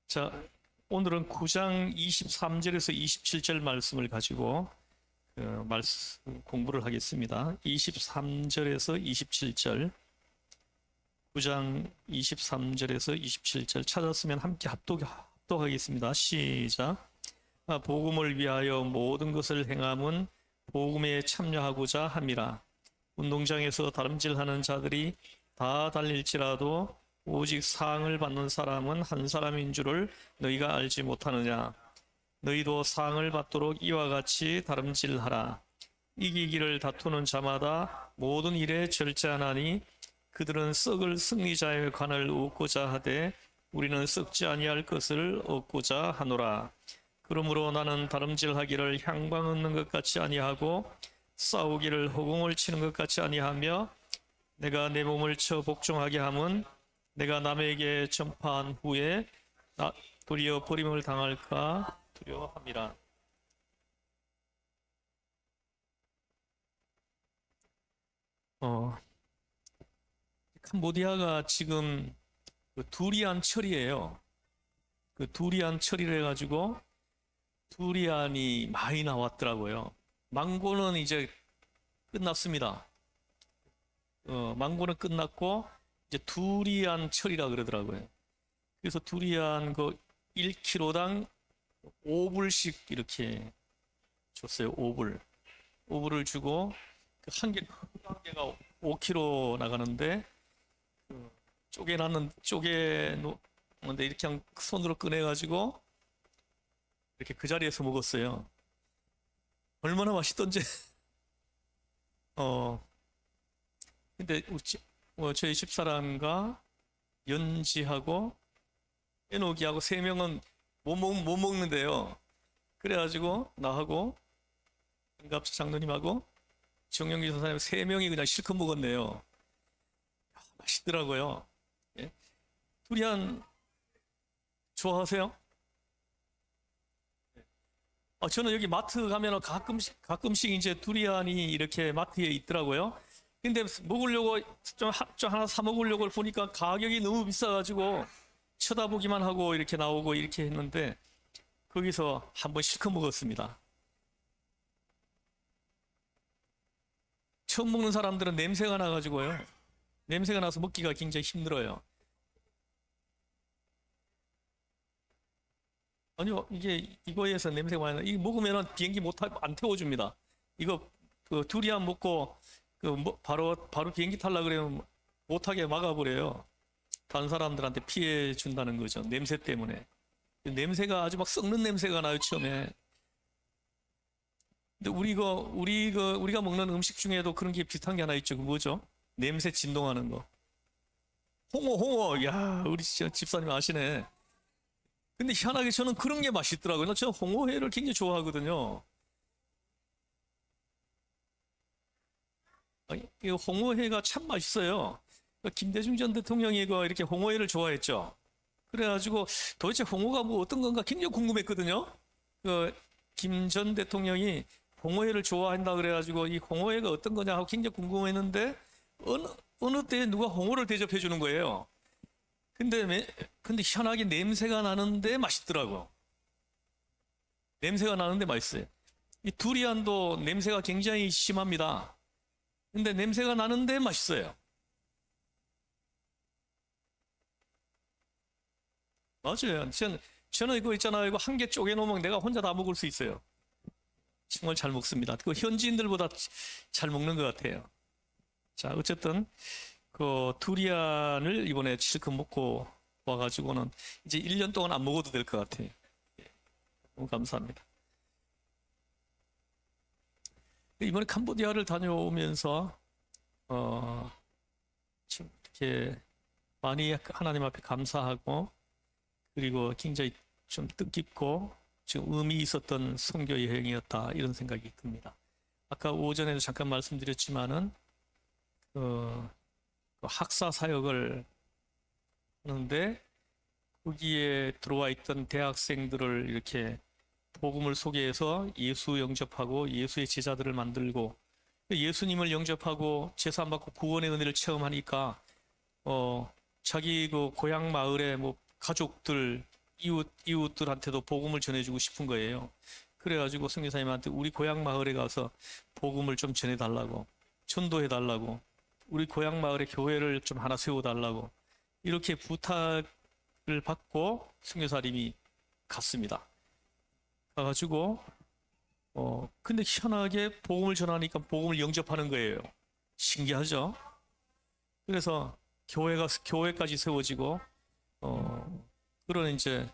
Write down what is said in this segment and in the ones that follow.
자, 오늘은 9장 23절에서 27절 말씀을 가지고 말씀 공부를 하겠습니다. 23절에서 27절, 9장 23절에서 27절 찾았으면 함께 합독하겠습니다. 시작. 복음을 위하여 모든 것을 행함은 복음에 참여하고자 함이라. 운동장에서 다름질하는 자들이 다 달릴지라도 오직 상을 받는 사람은 한 사람인 줄을 너희가 알지 못하느냐. 너희도 상을 받도록 이와 같이 다름질하라. 이기기를 다투는 자마다 모든 일에 절제하나니 그들은 썩을 승리자의 관을 얻고자 하되 우리는 썩지 아니할 것을 얻고자 하노라. 그러므로 나는 다름질하기를 향방 얻는 것 같이 아니하고 싸우기를 허공을 치는 것 같이 아니하며 내가 내 몸을 쳐 복종하게 함은 내가 남에게 전파한 후에 도리어 버림을 당할까 두려워함이라. 캄보디아가 지금 그 두리안 철이에요. 그 두리안 철이라 해가지고 두리안이 많이 나왔더라고요. 망고는 이제 끝났습니다. 망고는 끝났고 이제 두리안 철이라 그러더라고요. 그래서 두리안 그 1kg당 5불씩 이렇게 줬어요. 5불. 5불을 주고 그 한 개가 5kg 나가는데 쪼개놓는데 이렇게 그냥 손으로 꺼내가지고 이렇게 그 자리에서 먹었어요. 얼마나 맛있던지. 근데 저희 집사람과 연지하고 에녹이하고 세 명은 못 먹는데요. 그래가지고 나하고 은갑수 장로님하고 정영기 선사님 세 명이 그냥 실컷 먹었네요. 맛있더라고요. 예? 두리안 좋아하세요? 저는 여기 마트 가면 가끔씩 이제 두리안이 이렇게 마트에 있더라고요. 근데 먹으려고 좀 하나 사 먹으려고 보니까 가격이 너무 비싸가지고 쳐다보기만 하고 이렇게 나오고 이렇게 했는데 거기서 한번 실컷 먹었습니다. 처음 먹는 사람들은 냄새가 나가지고요. 냄새가 나서 먹기가 굉장히 힘들어요. 아니요, 이거에서 냄새가 많이 나. 이거 먹으면은 비행기 안 태워줍니다. 이거 그 두리안 먹고 바로 비행기 탈라 그러면 못하게 막아버려요. 다른 사람들한테 피해 준다는 거죠. 냄새 때문에. 냄새가 아주 막 썩는 냄새가 나요, 처음에. 근데 우리가 먹는 음식 중에도 그런 게 비슷한 게 하나 있죠. 그 뭐죠? 냄새 진동하는 거. 홍어. 야, 우리 집사님 아시네. 근데 희한하게 저는 그런 게 맛있더라고요. 저는 홍어회를 굉장히 좋아하거든요. 이 홍어회가 참 맛있어요. 김대중 전 대통령이 이렇게 홍어회를 좋아했죠. 그래가지고 도대체 홍어가 뭐 어떤 건가 굉장히 궁금했거든요. 김 전 대통령이 홍어회를 좋아한다 그래가지고 이 홍어회가 어떤 거냐 하고 굉장히 궁금했는데 어느 때에 누가 홍어를 대접해 주는 거예요. 근데 희한하게 냄새가 나는데 맛있더라고. 냄새가 나는데 맛있어요. 이 두리안도 냄새가 굉장히 심합니다. 근데 냄새가 나는데 맛있어요. 맞아요. 저는 이거 있잖아요. 이거 한 개 쪼개놓으면 내가 혼자 다 먹을 수 있어요. 정말 잘 먹습니다. 그 현지인들보다 잘 먹는 것 같아요. 자, 어쨌든 그 두리안을 이번에 실컷 먹고 와가지고는 이제 1년 동안 안 먹어도 될 것 같아요. 너무 감사합니다. 이번에 캄보디아를 다녀오면서 좀 이렇게 많이 하나님 앞에 감사하고 그리고 굉장히 좀 뜻깊고 지금 의미 있었던 선교 여행이었다 이런 생각이 듭니다. 아까 오전에도 잠깐 말씀드렸지만은 그 학사 사역을 하는데 거기에 들어와 있던 대학생들을 이렇게 복음을 소개해서 예수 영접하고 예수의 제자들을 만들고 예수님을 영접하고 제사 안 받고 구원의 은혜를 체험하니까 자기 그 고향 마을에 뭐 가족들, 이웃들한테도 복음을 전해주고 싶은 거예요. 그래가지고 선교사님한테 우리 고향 마을에 가서 복음을 좀 전해달라고, 전도해달라고, 우리 고향 마을에 교회를 좀 하나 세워달라고 이렇게 부탁을 받고 선교사님이 갔습니다. 가가지고 근데 희한하게 복음을 전하니까 복음을 영접하는 거예요. 신기하죠? 그래서 교회까지 세워지고 그런 이제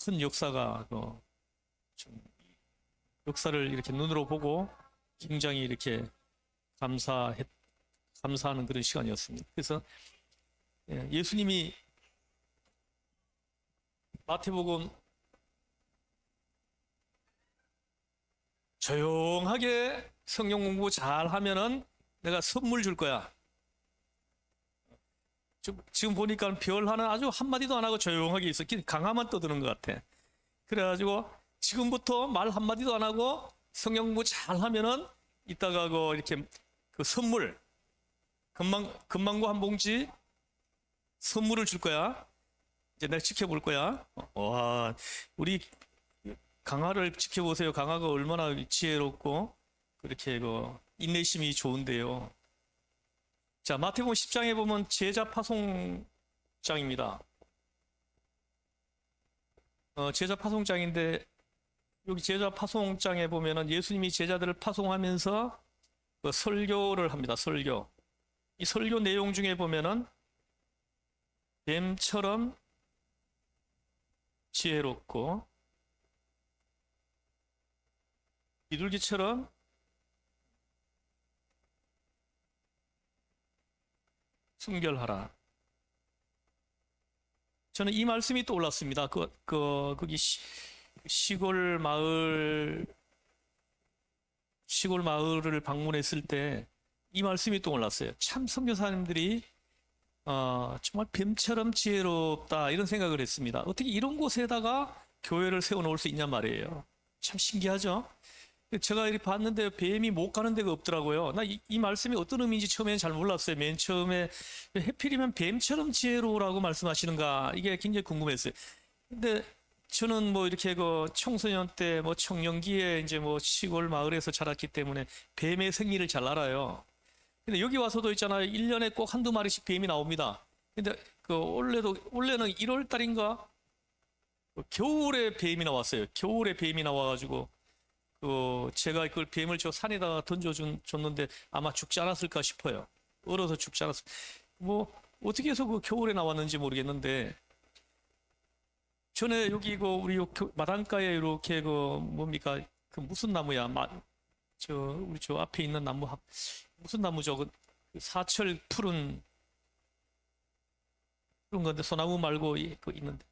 큰 역사가 좀 역사를 이렇게 눈으로 보고 굉장히 이렇게 감사하는 그런 시간이었습니다. 그래서 예수님이 마태복음 조용하게 성경 공부 잘 하면은 내가 선물 줄 거야. 지금 보니까 별 하나 아주 한마디도 안 하고 조용하게 있어. 강화만 떠드는 것 같아. 그래가지고 지금부터 말 한마디도 안 하고 성경 공부 잘 하면은 이따가 이렇게 그 선물, 금망고 한 봉지 선물을 줄 거야. 이제 내가 지켜볼 거야. 와, 우리 강화를 지켜보세요. 강화가 얼마나 지혜롭고 그렇게 인내심이 좋은데요. 자, 마태복음 10장에 보면 제자 파송장입니다. 제자 파송장인데 여기 제자 파송장에 보면은 예수님이 제자들을 파송하면서 설교를 합니다. 설교. 이 설교 내용 중에 보면은 뱀처럼 지혜롭고 비둘기처럼 순결하라. 저는 이 말씀이 떠올랐습니다. 거기 시골 마을을 방문했을 때 이 말씀이 떠올랐어요. 참 선교사님들이 정말 뱀처럼 지혜롭다 이런 생각을 했습니다. 어떻게 이런 곳에다가 교회를 세워놓을 수 있냔 말이에요. 참 신기하죠? 제가 이렇게 봤는데 뱀이 못 가는 데가 없더라고요. 나 이 말씀이 어떤 의미인지 처음에는 잘 몰랐어요. 맨 처음에 해필이면 뱀처럼 지혜로우라고 말씀하시는가 이게 굉장히 궁금했어요. 근데 저는 뭐 이렇게 청소년 때 청년기에 이제 시골 마을에서 자랐기 때문에 뱀의 생리를 잘 알아요. 근데 여기 와서도 있잖아요. 1년에 꼭 한두 마리씩 뱀이 나옵니다. 근데 원래는 1월 달인가 겨울에 뱀이 나왔어요. 겨울에 뱀이 나와가지고 제가 그걸 뱀을 저 산에다가 던져줬는데 아마 죽지 않았을까 싶어요. 얼어서 죽지 않았을. 어떻게 해서 겨울에 나왔는지 모르겠는데 전에 여기 우리 마당가에 이렇게 뭡니까 무슨 나무야? 우리 저 앞에 있는 나무 무슨 나무죠? 사철 푸른 그런 건데 소나무 말고 있는데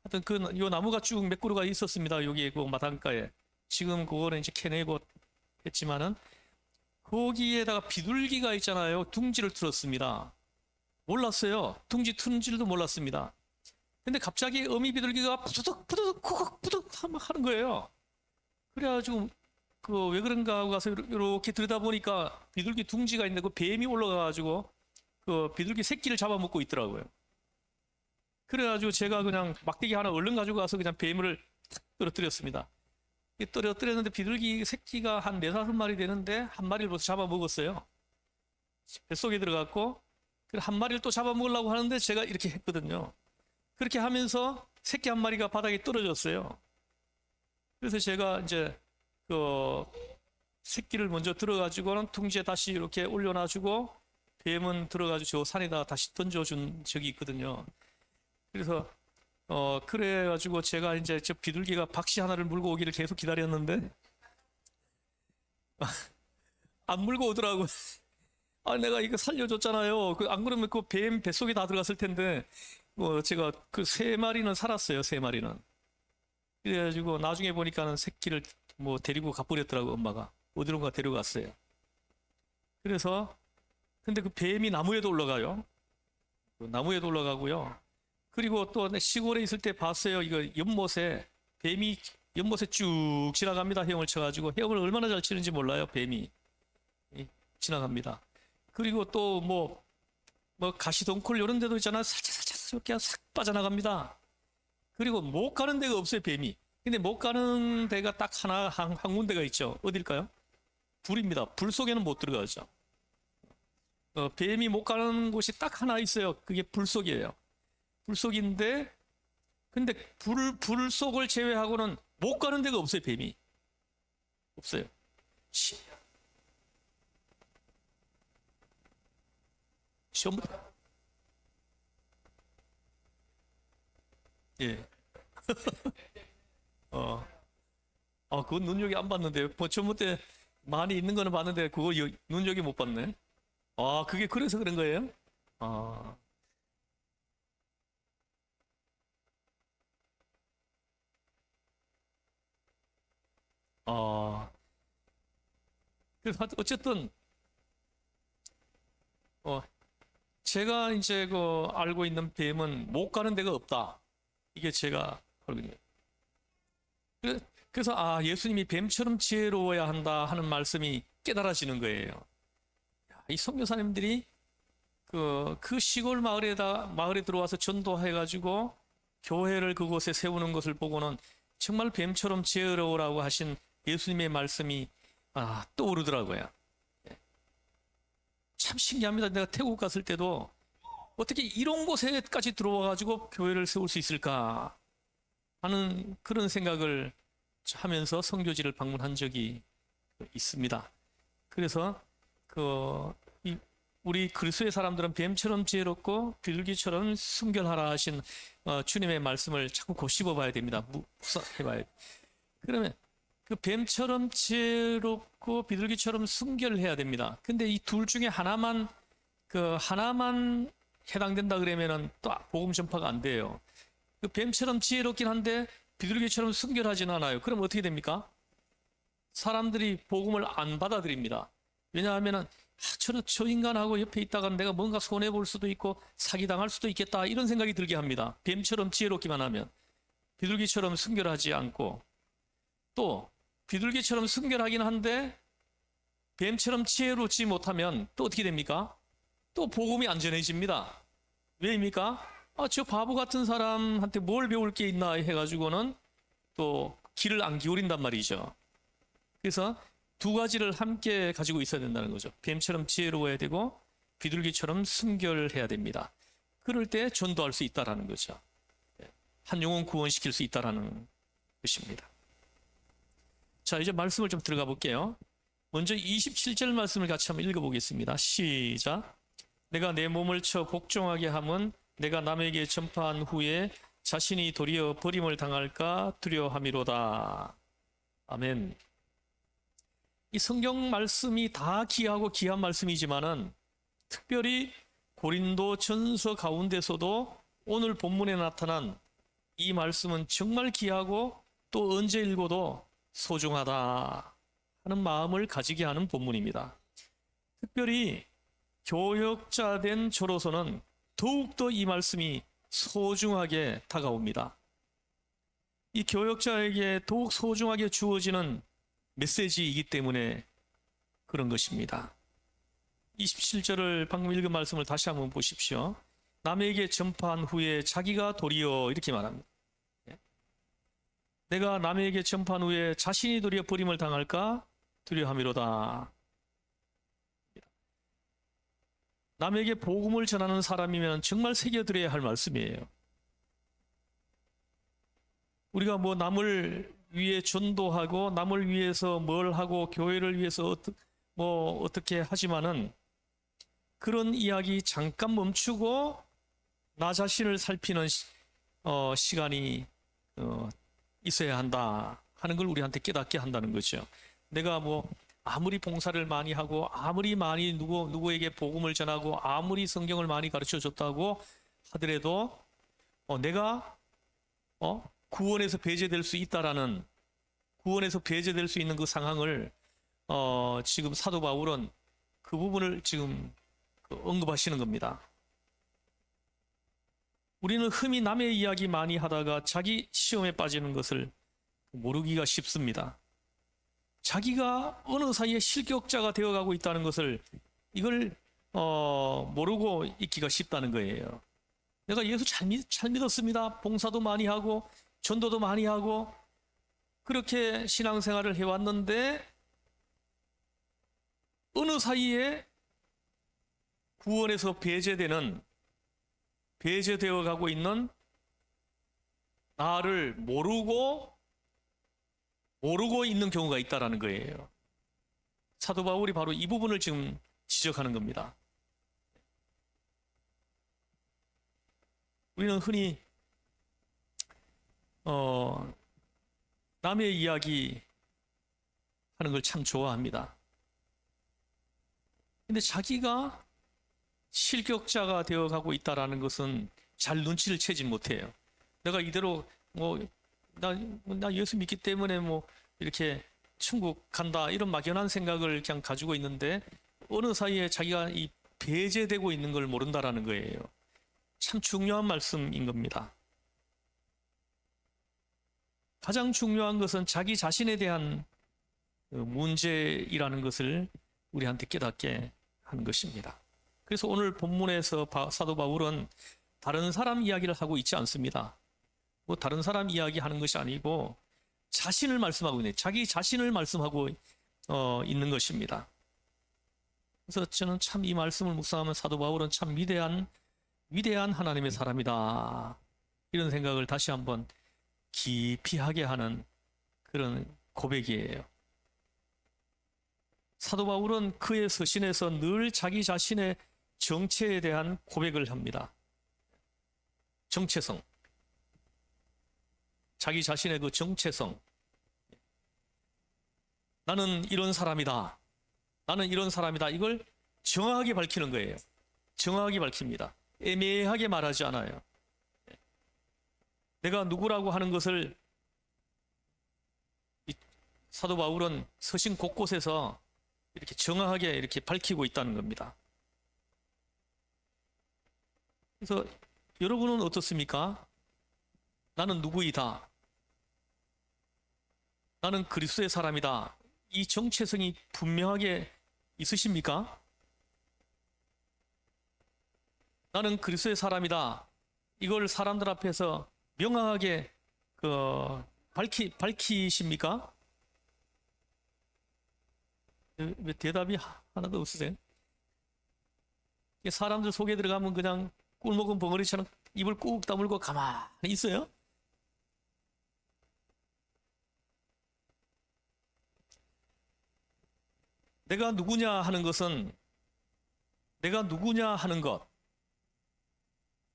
하여튼 요 나무가 쭉 몇 그루가 있었습니다. 여기 마당가에. 지금 그거는 이제 캐내고 했지만은 거기에다가 비둘기가 있잖아요. 둥지를 틀었습니다. 몰랐어요. 둥지 트는 줄도 몰랐습니다. 근데 갑자기 어미 비둘기가 푸드득 푸드득 쿡쿡 푸드득 하는 거예요. 그래가지고 왜 그런가 하고 가서 이렇게 들여다보니까 비둘기 둥지가 있는데 뱀이 올라가가지고 비둘기 새끼를 잡아먹고 있더라고요. 그래가지고 제가 그냥 막대기 하나 얼른 가지고 가서 그냥 뱀을 탁 떨어뜨렸습니다. 떨어뜨렸는데 비둘기 새끼가 한 4-5마리 되는데 한 마리를 벌써 잡아먹었어요. 뱃속에 들어갔고 한 마리를 또 잡아먹으려고 하는데 제가 이렇게 했거든요. 그렇게 하면서 새끼 한 마리가 바닥에 떨어졌어요. 그래서 제가 이제 새끼를 먼저 들어가지고는 둥지에 다시 이렇게 올려놔주고 뱀은 들어가지고 저 산에다 다시 던져준 적이 있거든요. 그래서 그래가지고 제가 이제 저 비둘기가 박씨 하나를 물고 오기를 계속 기다렸는데 안 물고 오더라고. 내가 이거 살려줬잖아요. 안 그러면 뱀 뱃속에 다 들어갔을 텐데 제가 3마리는 살았어요. 3마리는. 그래가지고 나중에 보니까는 새끼를 데리고 가버렸더라고. 엄마가 어디론가 데려갔어요. 그래서 근데 뱀이 나무에도 올라가요. 나무에도 올라가고요. 그리고 또 시골에 있을 때 봤어요. 이거 뱀이 연못에 쭉 지나갑니다. 헤엄을 쳐가지고 헤엄을 얼마나 잘 치는지 몰라요. 뱀이 지나갑니다. 그리고 또 뭐 가시동굴 이런 데도 있잖아. 살짝 그냥 싹 빠져나갑니다. 그리고 못 가는 데가 없어요, 뱀이. 근데 못 가는 데가 딱 한 군데가 있죠. 어딜까요? 불입니다. 불 속에는 못 들어가죠. 뱀이 못 가는 곳이 딱 하나 있어요. 그게 불 속이에요. 불 속인데, 근데 불 속을 제외하고는 못 가는 데가 없어요, 뱀이. 없어요. 시험, 예. 어, 그건 눈여겨 안 봤는데, 뭐, 전부 때 많이 있는 거는 봤는데, 그거 눈여겨 못 봤네. 아, 그게 그래서 그런 거예요? 아, 아. 그래서 어쨌든, 어, 제가 이제 그 알고 있는 뱀은 못 가는 데가 없다. 이게 제가 알고 있는. 그래서 예수님이 뱀처럼 지혜로워야 한다 하는 말씀이 깨달아지는 거예요. 이 선교사님들이 그 시골 마을에 들어와서 전도해가지고 교회를 그곳에 세우는 것을 보고는 정말 뱀처럼 지혜로우라고 하신 예수님의 말씀이 떠오르더라고요. 참 신기합니다. 내가 태국 갔을 때도 어떻게 이런 곳에까지 들어와가지고 교회를 세울 수 있을까 하는 그런 생각을 하면서 선교지를 방문한 적이 있습니다. 그래서 우리 그리스도의 사람들은 뱀처럼 지혜롭고 비둘기처럼 순결하라 하신 주님의 말씀을 자꾸 곱씹어 봐야 됩니다. 묵상해 봐야 돼요. 그러면 그 뱀처럼 지혜롭고 비둘기처럼 순결해야 됩니다. 근데 이 둘 중에 하나만 해당된다 그러면은 또 복음 전파가 안 돼요. 그 뱀처럼 지혜롭긴 한데 비둘기처럼 순결하지는 않아요. 그럼 어떻게 됩니까? 사람들이 복음을 안 받아들입니다. 왜냐하면은 저 인간하고 옆에 있다가 내가 뭔가 손해 볼 수도 있고 사기당할 수도 있겠다 이런 생각이 들게 합니다. 뱀처럼 지혜롭기만 하면 비둘기처럼 순결하지 않고, 또 비둘기처럼 순결하긴 한데 뱀처럼 지혜롭지 못하면 또 어떻게 됩니까? 또 복음이 안 전해집니다. 왜입니까? 저 바보 같은 사람한테 뭘 배울 게 있나 해가지고는 또 귀를 안 기울인단 말이죠. 그래서 두 가지를 함께 가지고 있어야 된다는 거죠. 뱀처럼 지혜로워야 되고 비둘기처럼 순결해야 됩니다. 그럴 때 전도할 수 있다라는 거죠. 한 영혼 구원시킬 수 있다라는 것입니다. 자, 이제 말씀을 좀 들어가 볼게요. 먼저 27절 말씀을 같이 한번 읽어보겠습니다. 시작. 내가 내 몸을 쳐 복종하게 함은 내가 남에게 전파한 후에 자신이 도리어 버림을 당할까 두려워함이로다. 아멘. 이 성경 말씀이 다 귀하고 귀한 말씀이지만은 특별히 고린도 전서 가운데서도 오늘 본문에 나타난 이 말씀은 정말 귀하고 또 언제 읽어도 소중하다 하는 마음을 가지게 하는 본문입니다. 특별히 교역자 된 저로서는 더욱더 이 말씀이 소중하게 다가옵니다. 이 교역자에게 더욱 소중하게 주어지는 메시지이기 때문에 그런 것입니다. 27절을 방금 읽은 말씀을 다시 한번 보십시오. 남에게 전파한 후에 자기가 도리어 이렇게 말합니다. 내가 남에게 전파한 후에 자신이 도리어 버림을 당할까 두려워함이로다. 남에게 복음을 전하는 사람이면 정말 새겨들어야 할 말씀이에요. 우리가 뭐 남을 위해 전도하고 남을 위해서 뭘 하고 교회를 위해서 어떻게 하지만은 그런 이야기 잠깐 멈추고 나 자신을 살피는 시간이 있어야 한다 하는 걸 우리한테 깨닫게 한다는 거죠. 내가 뭐 아무리 봉사를 많이 하고 아무리 많이 누구에게 복음을 전하고 아무리 성경을 많이 가르쳐 줬다고 하더라도 내가 구원에서 배제될 수 있다라는, 구원에서 배제될 수 있는 그 상황을 지금 사도 바울은 그 부분을 지금 언급하시는 겁니다. 우리는 흠이 남의 이야기 많이 하다가 자기 시험에 빠지는 것을 모르기가 쉽습니다. 자기가 어느 사이에 실격자가 되어가고 있다는 것을, 이걸 모르고 있기가 쉽다는 거예요. 내가 예수 잘 믿었습니다. 봉사도 많이 하고 전도도 많이 하고 그렇게 신앙생활을 해왔는데 어느 사이에 구원에서 배제되어 가고 있는 나를 모르고 있는 경우가 있다라는 거예요. 사도 바울이 바로 이 부분을 지금 지적하는 겁니다. 우리는 흔히 남의 이야기 하는 걸 참 좋아합니다. 근데 자기가 실격자가 되어가고 있다라는 것은 잘 눈치를 채지 못해요. 내가 이대로 나 예수 믿기 때문에 이렇게 천국 간다 이런 막연한 생각을 그냥 가지고 있는데 어느 사이에 자기가 이 배제되고 있는 걸 모른다라는 거예요. 참 중요한 말씀인 겁니다. 가장 중요한 것은 자기 자신에 대한 문제이라는 것을 우리한테 깨닫게 하는 것입니다. 그래서 오늘 본문에서 사도 바울은 다른 사람 이야기를 하고 있지 않습니다. 다른 사람 이야기 하는 것이 아니고 자신을 말씀하고 있네. 자기 자신을 말씀하고 있는 것입니다. 그래서 저는 참 이 말씀을 묵상하면 사도 바울은 참 위대한 하나님의 사람이다. 이런 생각을 다시 한번 깊이 하게 하는 그런 고백이에요. 사도 바울은 그의 서신에서 늘 자기 자신의 정체에 대한 고백을 합니다. 정체성. 자기 자신의 그 정체성. 나는 이런 사람이다. 나는 이런 사람이다. 이걸 정확하게 밝히는 거예요. 정확하게 밝힙니다. 애매하게 말하지 않아요. 내가 누구라고 하는 것을 사도 바울은 서신 곳곳에서 이렇게 정확하게 이렇게 밝히고 있다는 겁니다. 그래서 여러분은 어떻습니까? 나는 누구이다. 나는 그리스도의 사람이다. 이 정체성이 분명하게 있으십니까? 나는 그리스도의 사람이다. 이걸 사람들 앞에서 명확하게 밝히십니까? 왜 대답이 하나도 없으세요? 사람들 속에 들어가면 그냥 꿀 먹은 벙어리처럼 입을 꾹 다물고 가만히 있어요? 내가 누구냐 하는 것은 내가 누구냐 하는 것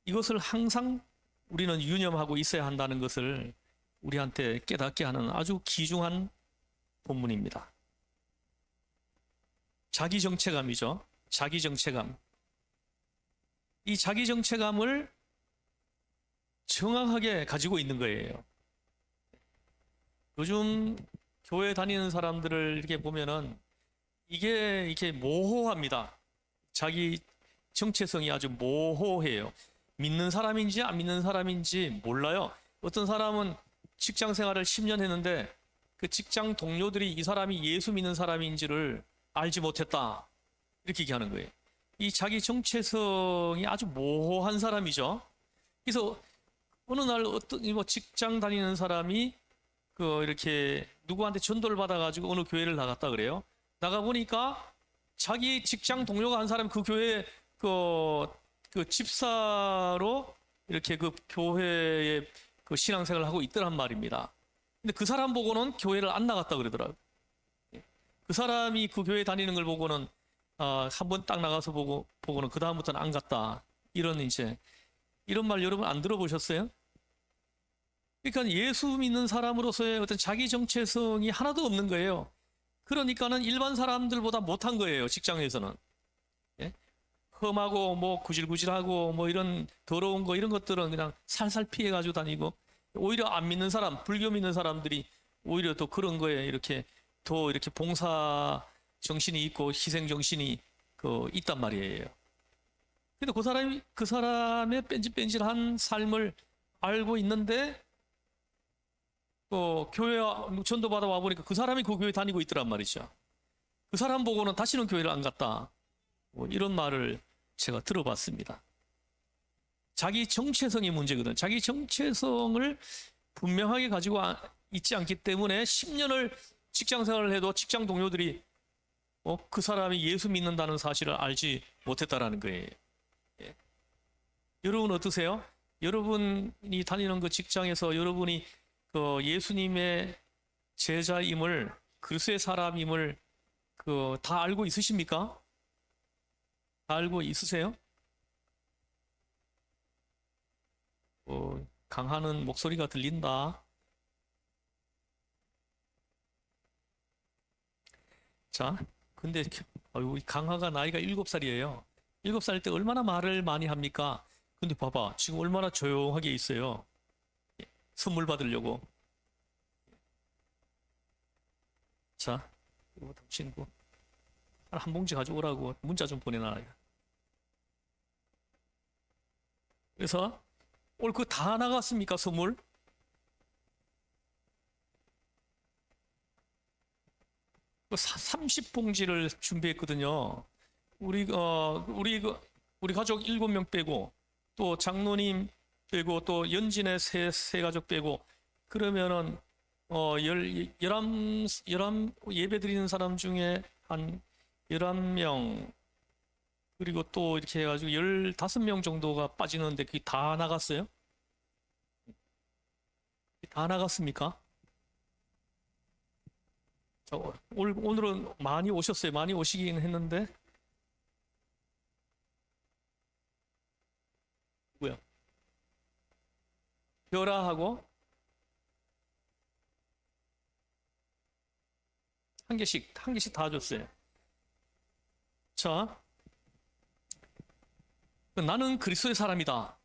이것을 항상 우리는 유념하고 있어야 한다는 것을 우리한테 깨닫게 하는 아주 귀중한 본문입니다. 자기 정체감이죠. 자기 정체감. 이 자기 정체감을 정확하게 가지고 있는 거예요. 요즘 교회 다니는 사람들을 이렇게 보면은 이게 이렇게 모호합니다. 자기 정체성이 아주 모호해요. 믿는 사람인지 안 믿는 사람인지 몰라요. 어떤 사람은 직장 생활을 10년 했는데 그 직장 동료들이 이 사람이 예수 믿는 사람인지를 알지 못했다. 이렇게 얘기하는 거예요. 이 자기 정체성이 아주 모호한 사람이죠. 그래서 어느 날 어떤 직장 다니는 사람이 이렇게 누구한테 전도를 받아가지고 어느 교회를 나갔다 그래요. 나가 보니까 자기 직장 동료가 한 사람 그 교회 그 집사로 이렇게 그 교회에 그 신앙생활을 하고 있더란 말입니다. 근데 그 사람 보고는 교회를 안 나갔다 그러더라고요. 그 사람이 그 교회 다니는 걸 보고는 한 번 딱 나가서 보고는 그 다음부터는 안 갔다. 이런 말 여러분 안 들어보셨어요? 그러니까 예수 믿는 사람으로서의 어떤 자기 정체성이 하나도 없는 거예요. 그러니까는 일반 사람들보다 못한 거예요. 직장에서는. 예? 험하고 구질구질하고 이런 더러운 거 이런 것들은 그냥 살살 피해가지고 다니고 오히려 안 믿는 사람, 불교 믿는 사람들이 오히려 또 그런 거에 이렇게 더 이렇게 봉사 정신이 있고 희생 정신이 있단 말이에요. 근데 그 사람의 뺀질뺀질한 삶을 알고 있는데 교회 전도 받아 와 보니까 그 사람이 그 교회 다니고 있더란 말이죠. 그 사람 보고는 다시는 교회를 안 갔다. 뭐 이런 말을 제가 들어봤습니다. 자기 정체성이 문제거든. 자기 정체성을 분명하게 가지고 있지 않기 때문에 10년을 직장 생활을 해도 직장 동료들이 그 사람이 예수 믿는다는 사실을 알지 못했다라는 거예요. 예. 여러분 어떠세요? 여러분이 다니는 그 직장에서 여러분이 그 예수님의 제자임을, 그리스도의 사람임을 다 알고 있으십니까? 다 알고 있으세요? 강하는 목소리가 들린다. 자, 근데 강하가 나이가 7살이에요. 7살 때 얼마나 말을 많이 합니까? 근데 봐봐, 지금 얼마나 조용하게 있어요. 선물 받으려고. 자, 이거 친구 한 봉지 가져오라고 문자 좀 보내놔. 그래서 오늘 그거 다 나갔습니까, 선물? 그 30봉지를 준비했거든요. 우리 가족 7명 빼고 또 장로님 빼고 또 연진의 세 가족 빼고 그러면은 11 예배 드리는 사람 중에 한 11명 그리고 또 이렇게 해가지고 15명 정도가 빠지는데 그게 다 나갔어요? 다 나갔습니까? 자, 오늘은 많이 오셨어요. 많이 오시긴 했는데 뭐야? 별아하고 한 개씩 다 줬어요. 자, 나는 그리스도의 사람이다.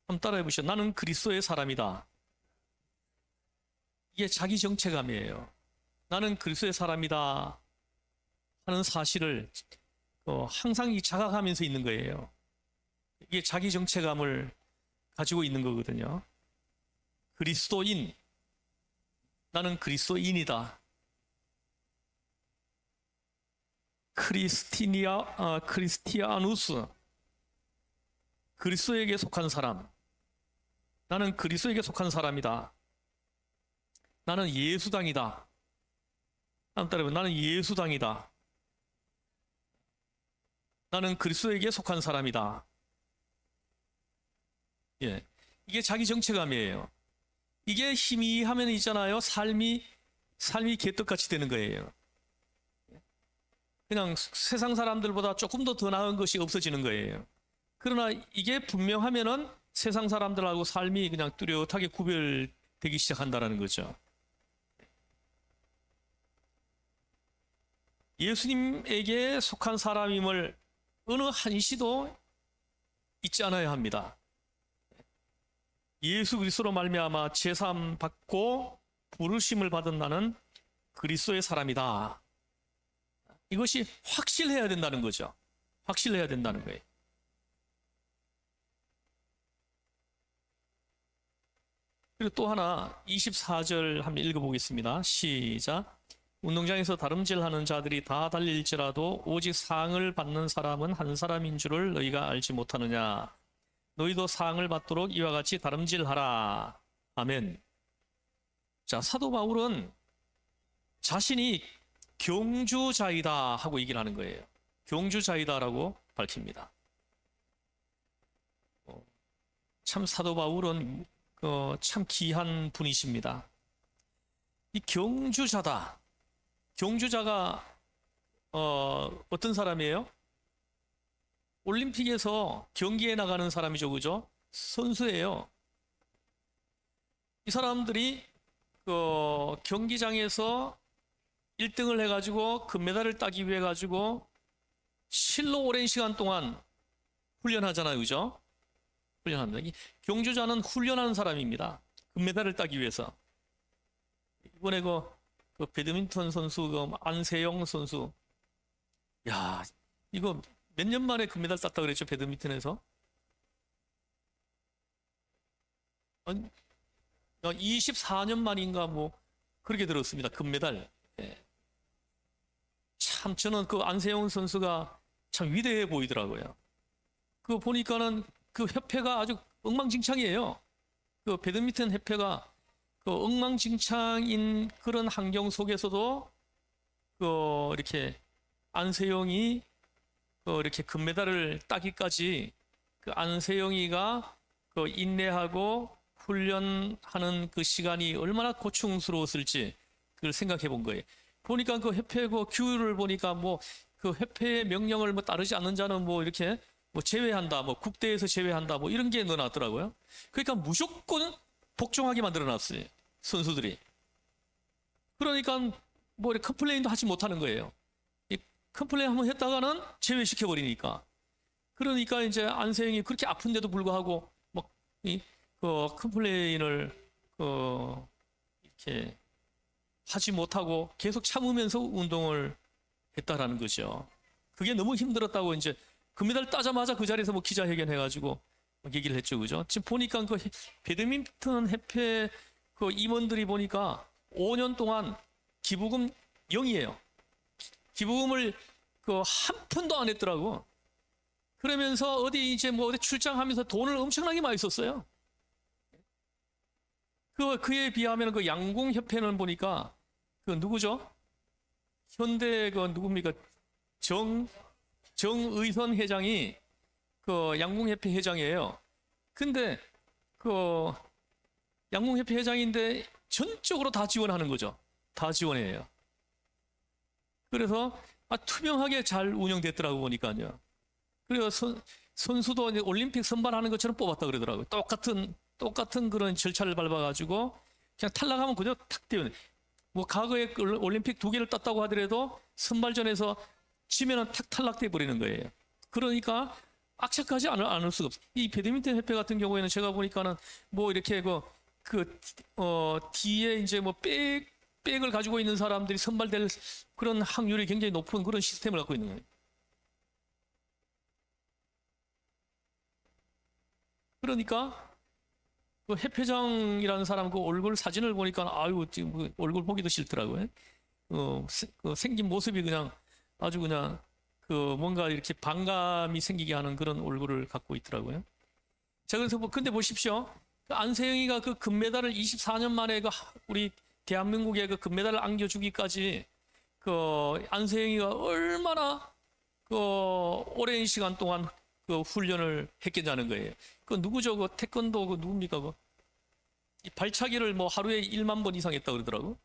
한번 따라해 보시죠. 나는 그리스도의 사람이다. 이게 자기 정체감이에요. 나는 그리스도의 사람이다 하는 사실을 항상 자각하면서 있는 거예요. 이게 자기 정체감을 가지고 있는 거거든요. 그리스도인, 나는 그리스도인이다. 크리스티아누스, 그리스도에게 속한 사람. 나는 그리스도에게 속한 사람이다. 나는 예수당이다. 한번 따라해봐. 나는 예수당이다. 나는 그리스도에게 속한 사람이다. 예, 이게 자기 정체감이에요. 이게 희미하면 있잖아요. 삶이 개떡같이 되는 거예요. 그냥 세상 사람들보다 조금 더 나은 것이 없어지는 거예요. 그러나 이게 분명하면은 세상 사람들하고 삶이 그냥 뚜렷하게 구별되기 시작한다는 거죠. 예수님에게 속한 사람임을 어느 한시도 잊지 않아야 합니다. 예수 그리스도로 말미암아 제사함 받고 부르심을 받은 나는 그리스도의 사람이다. 이것이 확실해야 된다는 거죠. 확실해야 된다는 거예요. 그리고 또 하나 24절 한번 읽어보겠습니다. 시작. 운동장에서 다름질하는 자들이 다 달릴지라도 오직 상을 받는 사람은 한 사람인 줄을 너희가 알지 못하느냐. 너희도 상을 받도록 이와 같이 다름질하라. 아멘. 자, 사도 바울은 자신이 경주자이다 하고 얘기를 하는 거예요. 경주자이다라고 밝힙니다. 참 사도 바울은 참 귀한 분이십니다. 이 경주자다. 경주자가 어떤 사람이에요? 올림픽에서 경기에 나가는 사람이죠, 그죠? 선수예요. 이 사람들이 경기장에서 1등을 해가지고 금메달을 따기 위해 가지고 실로 오랜 시간 동안 훈련하잖아요, 그죠? 훈련합니다. 이 경주자는 훈련하는 사람입니다. 금메달을 따기 위해서. 이번에 그 배드민턴 선수 안세영 선수, 야, 이거 몇 년 만에 금메달 땄다 그랬죠, 배드민턴에서? 24년 만인가 뭐 그렇게 들었습니다. 금메달. 예. 참 저는 그 안세영 선수가 참 위대해 보이더라고요. 그 보니까는 그 협회가 아주 엉망진창이에요. 그 배드민턴 협회가 그 엉망진창인 그런 환경 속에서도 그 이렇게 안세영이 그 이렇게 금메달을 따기까지 그 안세영이가 그 인내하고 훈련하는 그 시간이 얼마나 고충스러웠을지 그걸 생각해 본 거예요. 보니까 그 협회 그 규율을 보니까 뭐 그 협회의 명령을 뭐 따르지 않는 자는 뭐 이렇게 뭐 제외한다, 뭐 국대에서 제외한다, 뭐 이런 게 넣어놨더라고요. 그러니까 무조건 복종하게 만들어놨어요, 선수들이. 그러니까 뭐 이렇게 컴플레인도 하지 못하는 거예요. 이 컴플레인 한번 했다가는 제외시켜 버리니까. 그러니까 이제 안세영이 그렇게 아픈데도 불구하고 뭐이 그 컴플레인을 이렇게 하지 못하고 계속 참으면서 운동을 했다라는 거죠. 그게 너무 힘들었다고 이제 금메달 따자마자 그 자리에서 뭐 기자회견 해가지고 얘기를 했죠, 그죠? 지금 보니까 그 배드민턴 협회 그 임원들이 보니까 5년 동안 기부금 0이에요. 기부금을 그 한 푼도 안 했더라고. 그러면서 어디 이제 뭐 어디 출장하면서 돈을 엄청나게 많이 썼어요. 그에 비하면 그 양궁협회는 보니까 그 누구죠? 현대 그 누굽니까? 정의선 회장이 그 양궁협회 회장이에요. 근데 그 양궁협회 회장인데 전적으로 다 지원하는 거죠. 다 지원해요. 그래서 투명하게 잘 운영됐더라고 보니까요. 그래서 선수도 이제 올림픽 선발하는 것처럼 뽑았다 그러더라고요. 똑같은 그런 절차를 밟아가지고 그냥 탈락하면 그냥 탁 띄우는. 뭐 과거에 올림픽 2개를 땄다고 하더라도 선발전에서 치면은 탁 탈락돼 버리는 거예요. 그러니까 악착하지 않을 수가 없어요. 이 배드민턴 협회 같은 경우에는 제가 보니까는 뭐 이렇게 뒤에 이제 뭐 백을 가지고 있는 사람들이 선발될 그런 확률이 굉장히 높은 그런 시스템을 갖고 있는 거예요. 그러니까 그 협회장이라는 사람 그 얼굴 사진을 보니까 아유 지금 그 얼굴 보기도 싫더라고요. 그 생긴 모습이 그냥 아주 그냥 그 뭔가 이렇게 반감이 생기게 하는 그런 얼굴을 갖고 있더라고요. 자, 그래서 근데 보십시오. 그 안세영이가 그 금메달을 24년 만에 그 우리 대한민국에 그 금메달을 안겨주기까지 그 안세영이가 얼마나 그 오랜 시간 동안 그 훈련을 했겠냐는 거예요. 그 누구죠? 그 태권도 그 누굽니까? 이 발차기를 뭐 하루에 1만 번 이상 했다 그러더라고.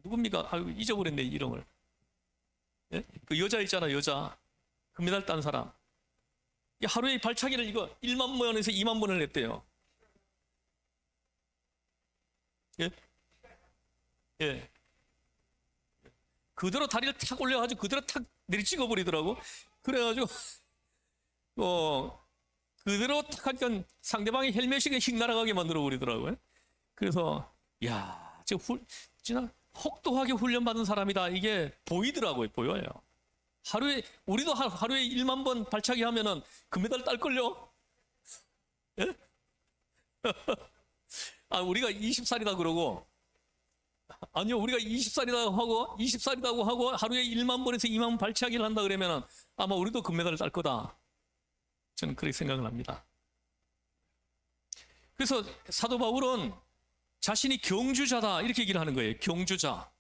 누굽니까? 아유, 잊어버렸네, 이름을. 예? 그 여자 있잖아, 여자. 금메달 딴 사람. 이 하루에 발차기를 이거 1만 번에서 2만 번을 했대요. 예? 예. 그대로 다리를 탁 올려가지고 그대로 탁 내리찍어 버리더라고. 그래가지고 그대로 탁 하니까 상대방이 헬멧이 휙 날아가게 만들어 버리더라고요. 그래서 야, 진짜 혹독하게 훈련받은 사람이다. 이게 보이더라고요, 보여요. 우리도 하루에 1만 번 발차기 하면은 금메달 딸걸요? 예? 우리가 20살이다 그러고, 아니요, 우리가 20살이라고 하고 하루에 1만 번에서 2만 번 발차기를 한다 그러면은 아마 우리도 금메달을 딸 거다. 저는 그렇게 생각을 합니다. 그래서 사도 바울은 자신이 경주자다 이렇게 얘기를 하는 거예요. 경주자.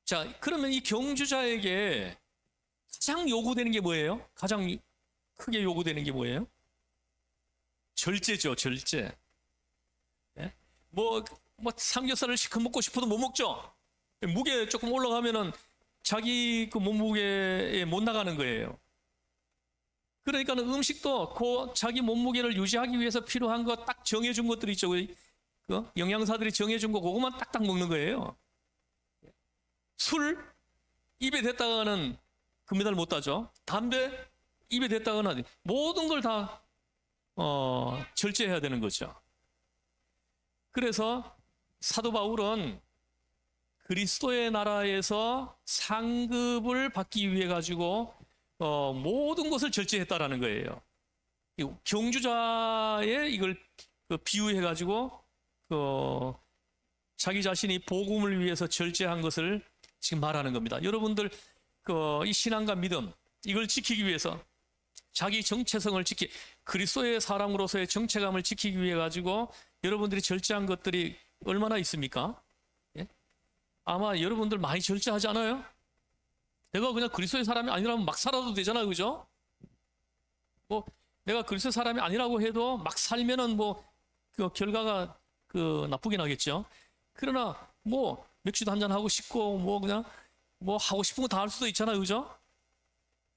자, 그러면 이 경주자에게 가장 요구되는 게 뭐예요? 가장 크게 요구되는 게 뭐예요? 절제죠, 절제. 네? 뭐 삼겹살을 시켜 먹고 싶어도 못 먹죠. 무게 조금 올라가면은 자기 그 몸무게에 못 나가는 거예요. 그러니까 음식도 그 자기 몸무게를 유지하기 위해서 필요한 거 딱 정해준 것들이 있죠. 그 영양사들이 정해준 거 그것만 딱딱 먹는 거예요. 술 입에 댔다가는 금메달 못 따죠. 담배 입에 댔다가는 모든 걸 다 절제해야 되는 거죠. 그래서 사도 바울은 그리스도의 나라에서 상급을 받기 위해 가지고 모든 것을 절제했다라는 거예요. 경주자의 이걸 비유해 가지고 자기 자신이 복음을 위해서 절제한 것을 지금 말하는 겁니다. 여러분들 이 신앙과 믿음 이걸 지키기 위해서 자기 정체성을 그리스도의 사람으로서의 정체감을 지키기 위해 가지고 여러분들이 절제한 것들이 얼마나 있습니까? 예? 아마 여러분들 많이 절제하지 않아요? 내가 그냥 그리스도의 사람이 아니라면 막 살아도 되잖아요, 그죠? 뭐 내가 그리스도의 사람이 아니라고 해도 막 살면은 뭐 그 결과가 나쁘게 나겠죠. 그러나 뭐 맥주도 한잔 하고 싶고 뭐 그냥 뭐 하고 싶은 거 다 할 수도 있잖아요, 그죠?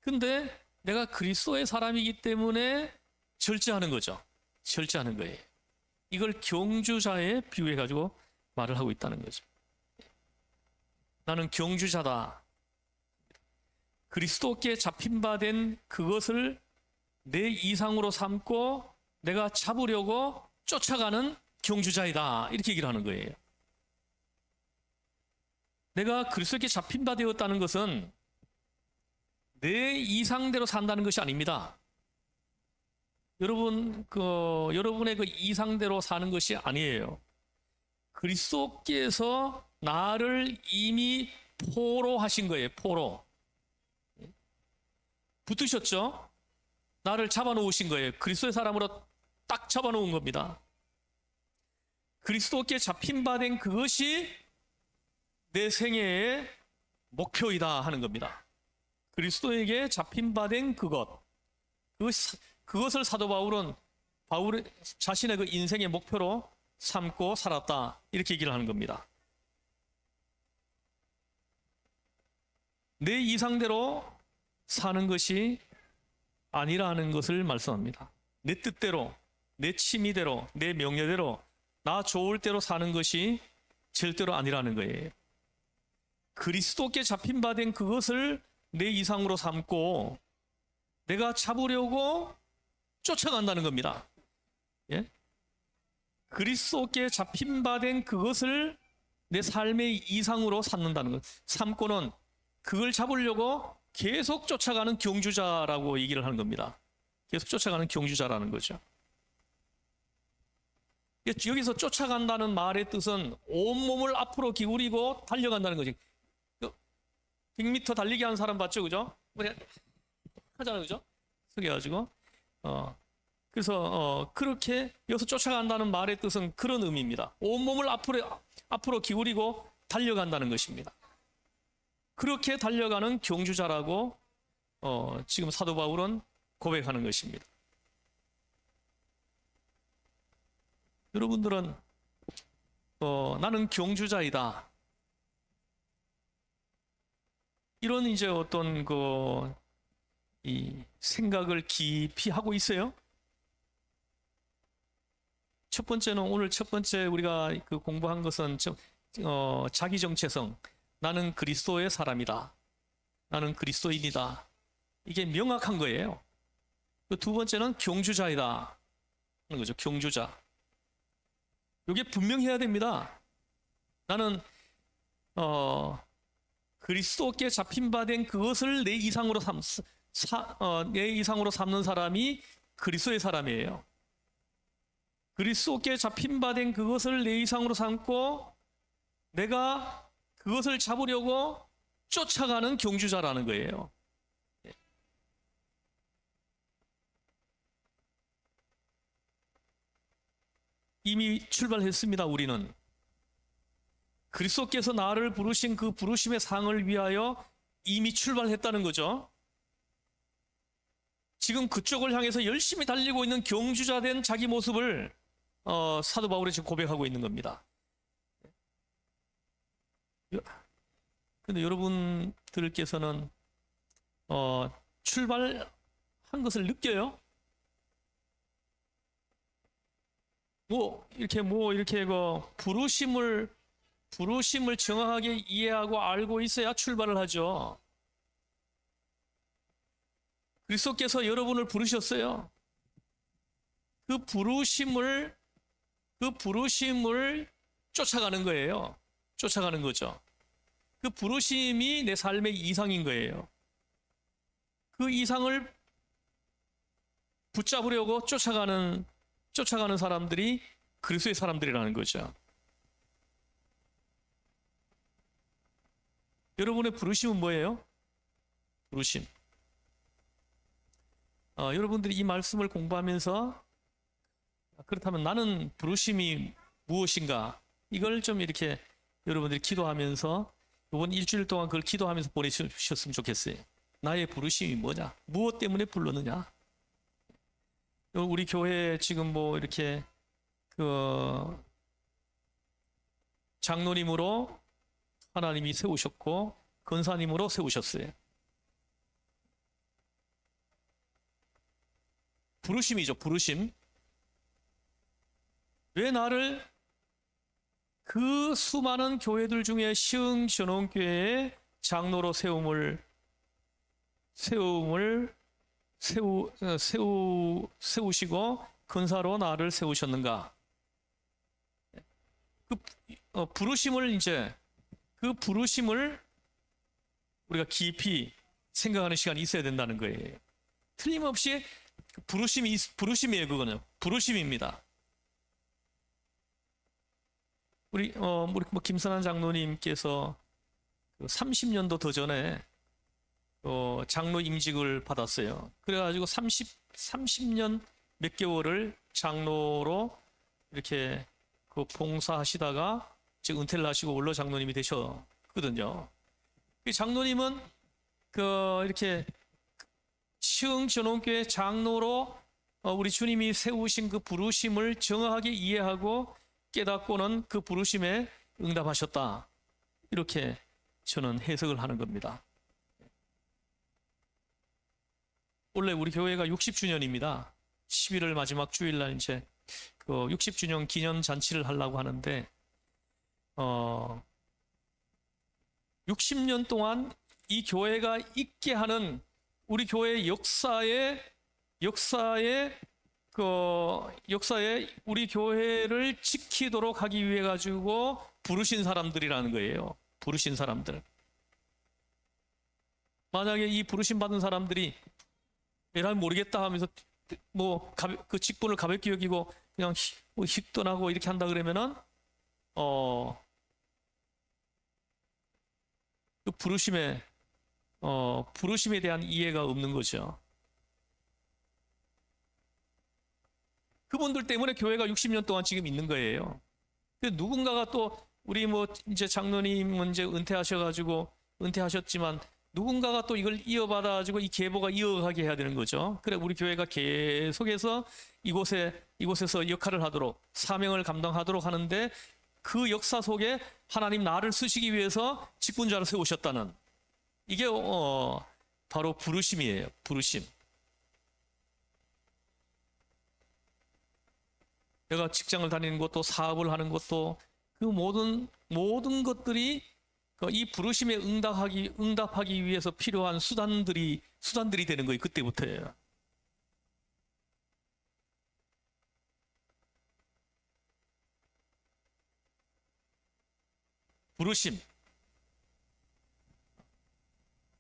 근데 내가 그리스도의 사람이기 때문에 절제하는 거죠. 절제하는 거예요. 이걸 경주자에 비유해 가지고 말을 하고 있다는 거죠. 나는 경주자다. 그리스도께 잡힌 바 된 그것을 내 이상으로 삼고 내가 잡으려고 쫓아가는 경주자이다. 이렇게 얘기를 하는 거예요. 내가 그리스도께 잡힌 바 되었다는 것은 내 이상대로 산다는 것이 아닙니다. 여러분의 그 이상대로 사는 것이 아니에요. 그리스도께서 나를 이미 포로하신 거예요. 포로. 붙으셨죠? 나를 잡아놓으신 거예요. 그리스도의 사람으로 딱 잡아놓은 겁니다. 그리스도께 잡힌 바 된 그것이 내 생애의 목표이다 하는 겁니다. 그리스도에게 잡힌 바 된 그것을 사도 바울은 자신의 그 인생의 목표로 삼고 살았다. 이렇게 얘기를 하는 겁니다. 내 이상대로 사는 것이 아니라는 것을 말씀합니다. 내 뜻대로, 내 취미대로, 내 명예대로, 나 좋을 대로 사는 것이 절대로 아니라는 거예요. 그리스도께 잡힌 바 된 그것을 내 이상으로 삼고 내가 잡으려고 쫓아간다는 겁니다. 예? 그리스도께 잡힌 바 된 그것을 내 삶의 이상으로 삼는다는 것. 삼고는 그걸 잡으려고 계속 쫓아가는 경주자라고 얘기를 하는 겁니다. 계속 쫓아가는 경주자라는 거죠. 여기서 쫓아간다는 말의 뜻은 온몸을 앞으로 기울이고 달려간다는 거지. 100m 달리기 하는 사람 봤죠, 그죠? 하잖아요, 그죠? 그래가지고 그래서 그렇게 여기서 쫓아간다는 말의 뜻은 그런 의미입니다. 온몸을 앞으로 기울이고 달려간다는 것입니다. 그렇게 달려가는 경주자라고 지금 사도 바울은 고백하는 것입니다. 여러분들은 나는 경주자이다. 이런 이제 어떤 이 생각을 깊이 하고 있어요. 첫 번째는 오늘 첫 번째 우리가 공부한 것은 자기 정체성. 나는 그리스도의 사람이다. 나는 그리스도인이다. 이게 명확한 거예요. 두 번째는 경주자이다 하는 거죠. 경주자. 이게 분명해야 됩니다. 나는 그리스도께 잡힌 바 된 그것을 내 이상으로 삼는 사람이 그리스도의 사람이에요. 그리스도께 잡힌 바 된 그것을 내 이상으로 삼고 내가 그것을 잡으려고 쫓아가는 경주자라는 거예요. 이미 출발했습니다. 우리는 그리스도께서 나를 부르신 그 부르심의 상을 위하여 이미 출발했다는 거죠. 지금 그쪽을 향해서 열심히 달리고 있는 경주자 된 자기 모습을 사도 바울이 지금 고백하고 있는 겁니다. 그런데 여러분들께서는 출발한 것을 느껴요? 이렇게 부르심을 정확하게 이해하고 알고 있어야 출발을 하죠. 그리스도께서 여러분을 부르셨어요. 그 부르심을 쫓아가는 거예요. 쫓아가는 거죠. 그 부르심이 내 삶의 이상인 거예요. 그 이상을 붙잡으려고 쫓아가는 사람들이 그리스도의 사람들이라는 거죠. 여러분의 부르심은 뭐예요? 부르심. 여러분들이 이 말씀을 공부하면서 그렇다면 나는 부르심이 무엇인가? 이걸 좀 이렇게 여러분들이 기도하면서 이번 일주일 동안 그걸 기도하면서 보내셨으면 좋겠어요. 나의 부르심이 뭐냐? 무엇 때문에 불렀느냐? 우리 교회 지금 뭐 이렇게 그 장로님으로 하나님이 세우셨고 권사님으로 세우셨어요. 부르심이죠, 부르심. 왜 나를 그 수많은 교회들 중에 시흥전원교회의 장로로 세우시고 권사로 나를 세우셨는가? 그 부르심을 우리가 깊이 생각하는 시간이 있어야 된다는 거예요. 틀림없이 부르심이에요. 그거는 부르심입니다. 우리 김선한 장로님께서 30년도 더 전에 장로 임직을 받았어요. 그래가지고 30년 몇 개월을 장로로 이렇게 봉사하시다가 지금 은퇴를 하시고 원로 장로님이 되셨거든요. 장로님은 이렇게 시흥전원교회 장로로 우리 주님이 세우신 그 부르심을 정확하게 이해하고 깨닫고는 그 부르심에 응답하셨다. 이렇게 저는 해석을 하는 겁니다. 원래 우리 교회가 60주년입니다. 11월 마지막 주일날 이제 60주년 기념 잔치를 하려고 하는데 60년 동안 이 교회가 있게 하는 우리 교회 역사에 우리 교회를 지키도록 하기 위해 가지고 부르신 사람들이라는 거예요. 부르신 사람들. 만약에 이 부르심 받은 사람들이 에라 모르겠다 하면서 그 직분을 가볍게 여기고 그냥 휙떠나고 이렇게 한다 그러면은 그 부르심에 대한 이해가 없는 거죠. 그분들 때문에 교회가 60년 동안 지금 있는 거예요. 누군가가 또 우리 이제 장로님은 이제 은퇴하셨지만 누군가가 또 이걸 이어받아가지고 이 계보가 이어가게 해야 되는 거죠. 그래 우리 교회가 계속해서 이곳에서 역할을 하도록 사명을 감당하도록 하는데 그 역사 속에 하나님 나를 쓰시기 위해서 직분자를 세우셨다는 이게 바로 부르심이에요. 부르심. 내가 직장을 다니는 것도 사업을 하는 것도 그 모든 것들이 이 부르심에 응답하기 위해서 필요한 수단들이 되는 거예요. 그때부터예요. 부르심.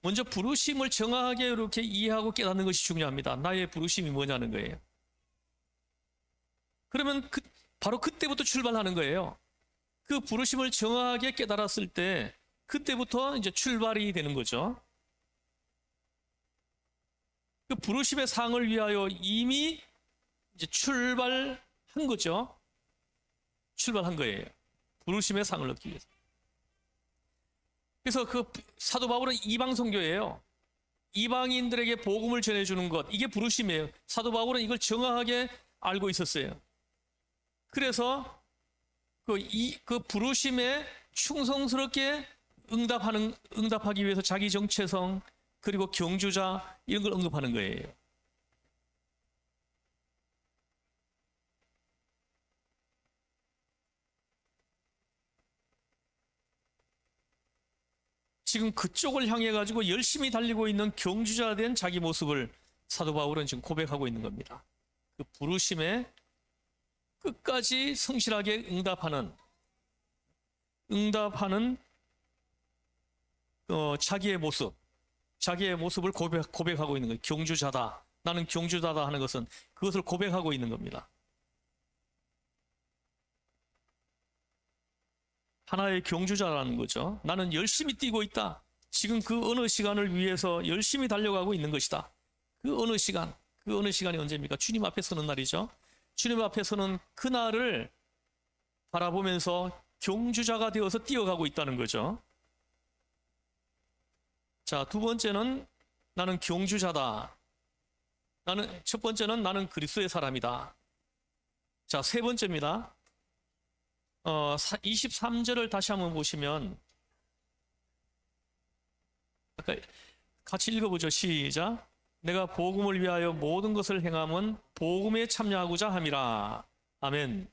먼저 부르심을 정확하게 이렇게 이해하고 깨닫는 것이 중요합니다. 나의 부르심이 뭐냐는 거예요. 그러면 바로 그때부터 출발하는 거예요. 그 부르심을 정확하게 깨달았을 때 그때부터 이제 출발이 되는 거죠. 그 부르심의 상을 위하여 이미 이제 출발한 거죠. 출발한 거예요. 부르심의 상을 얻기 위해서. 그래서 그 사도 바울은 이방 선교예요. 이방인들에게 복음을 전해주는 것, 이게 부르심이에요. 사도 바울은 이걸 정확하게 알고 있었어요. 그래서 그 부르심에 충성스럽게 응답하기 위해서 자기 정체성 그리고 경주자 이런 걸 언급하는 거예요. 지금 그쪽을 향해 가지고 열심히 달리고 있는 경주자 된 자기 모습을 사도 바울은 지금 고백하고 있는 겁니다. 그 부르심에 끝까지 성실하게 응답하는 자기의 모습을 고백하고 있는 거예요. 경주자다. 나는 경주자다 하는 것은 그것을 고백하고 있는 겁니다. 하나의 경주자라는 거죠. 나는 열심히 뛰고 있다. 지금 그 어느 시간을 위해서 열심히 달려가고 있는 것이다. 그 어느 시간, 그 어느 시간이 언제입니까? 주님 앞에 서는 날이죠. 주님 앞에 서는 그날을 바라보면서 경주자가 되어서 뛰어가고 있다는 거죠. 자, 두 번째는 나는 경주자다. 첫 번째는 나는 그리스도의 사람이다. 자, 세 번째입니다. 23절을 다시 한번 보시면, 아까 같이 읽어보죠. 시작. 내가 복음을 위하여 모든 것을 행함은 복음에 참여하고자 함이라. 아멘.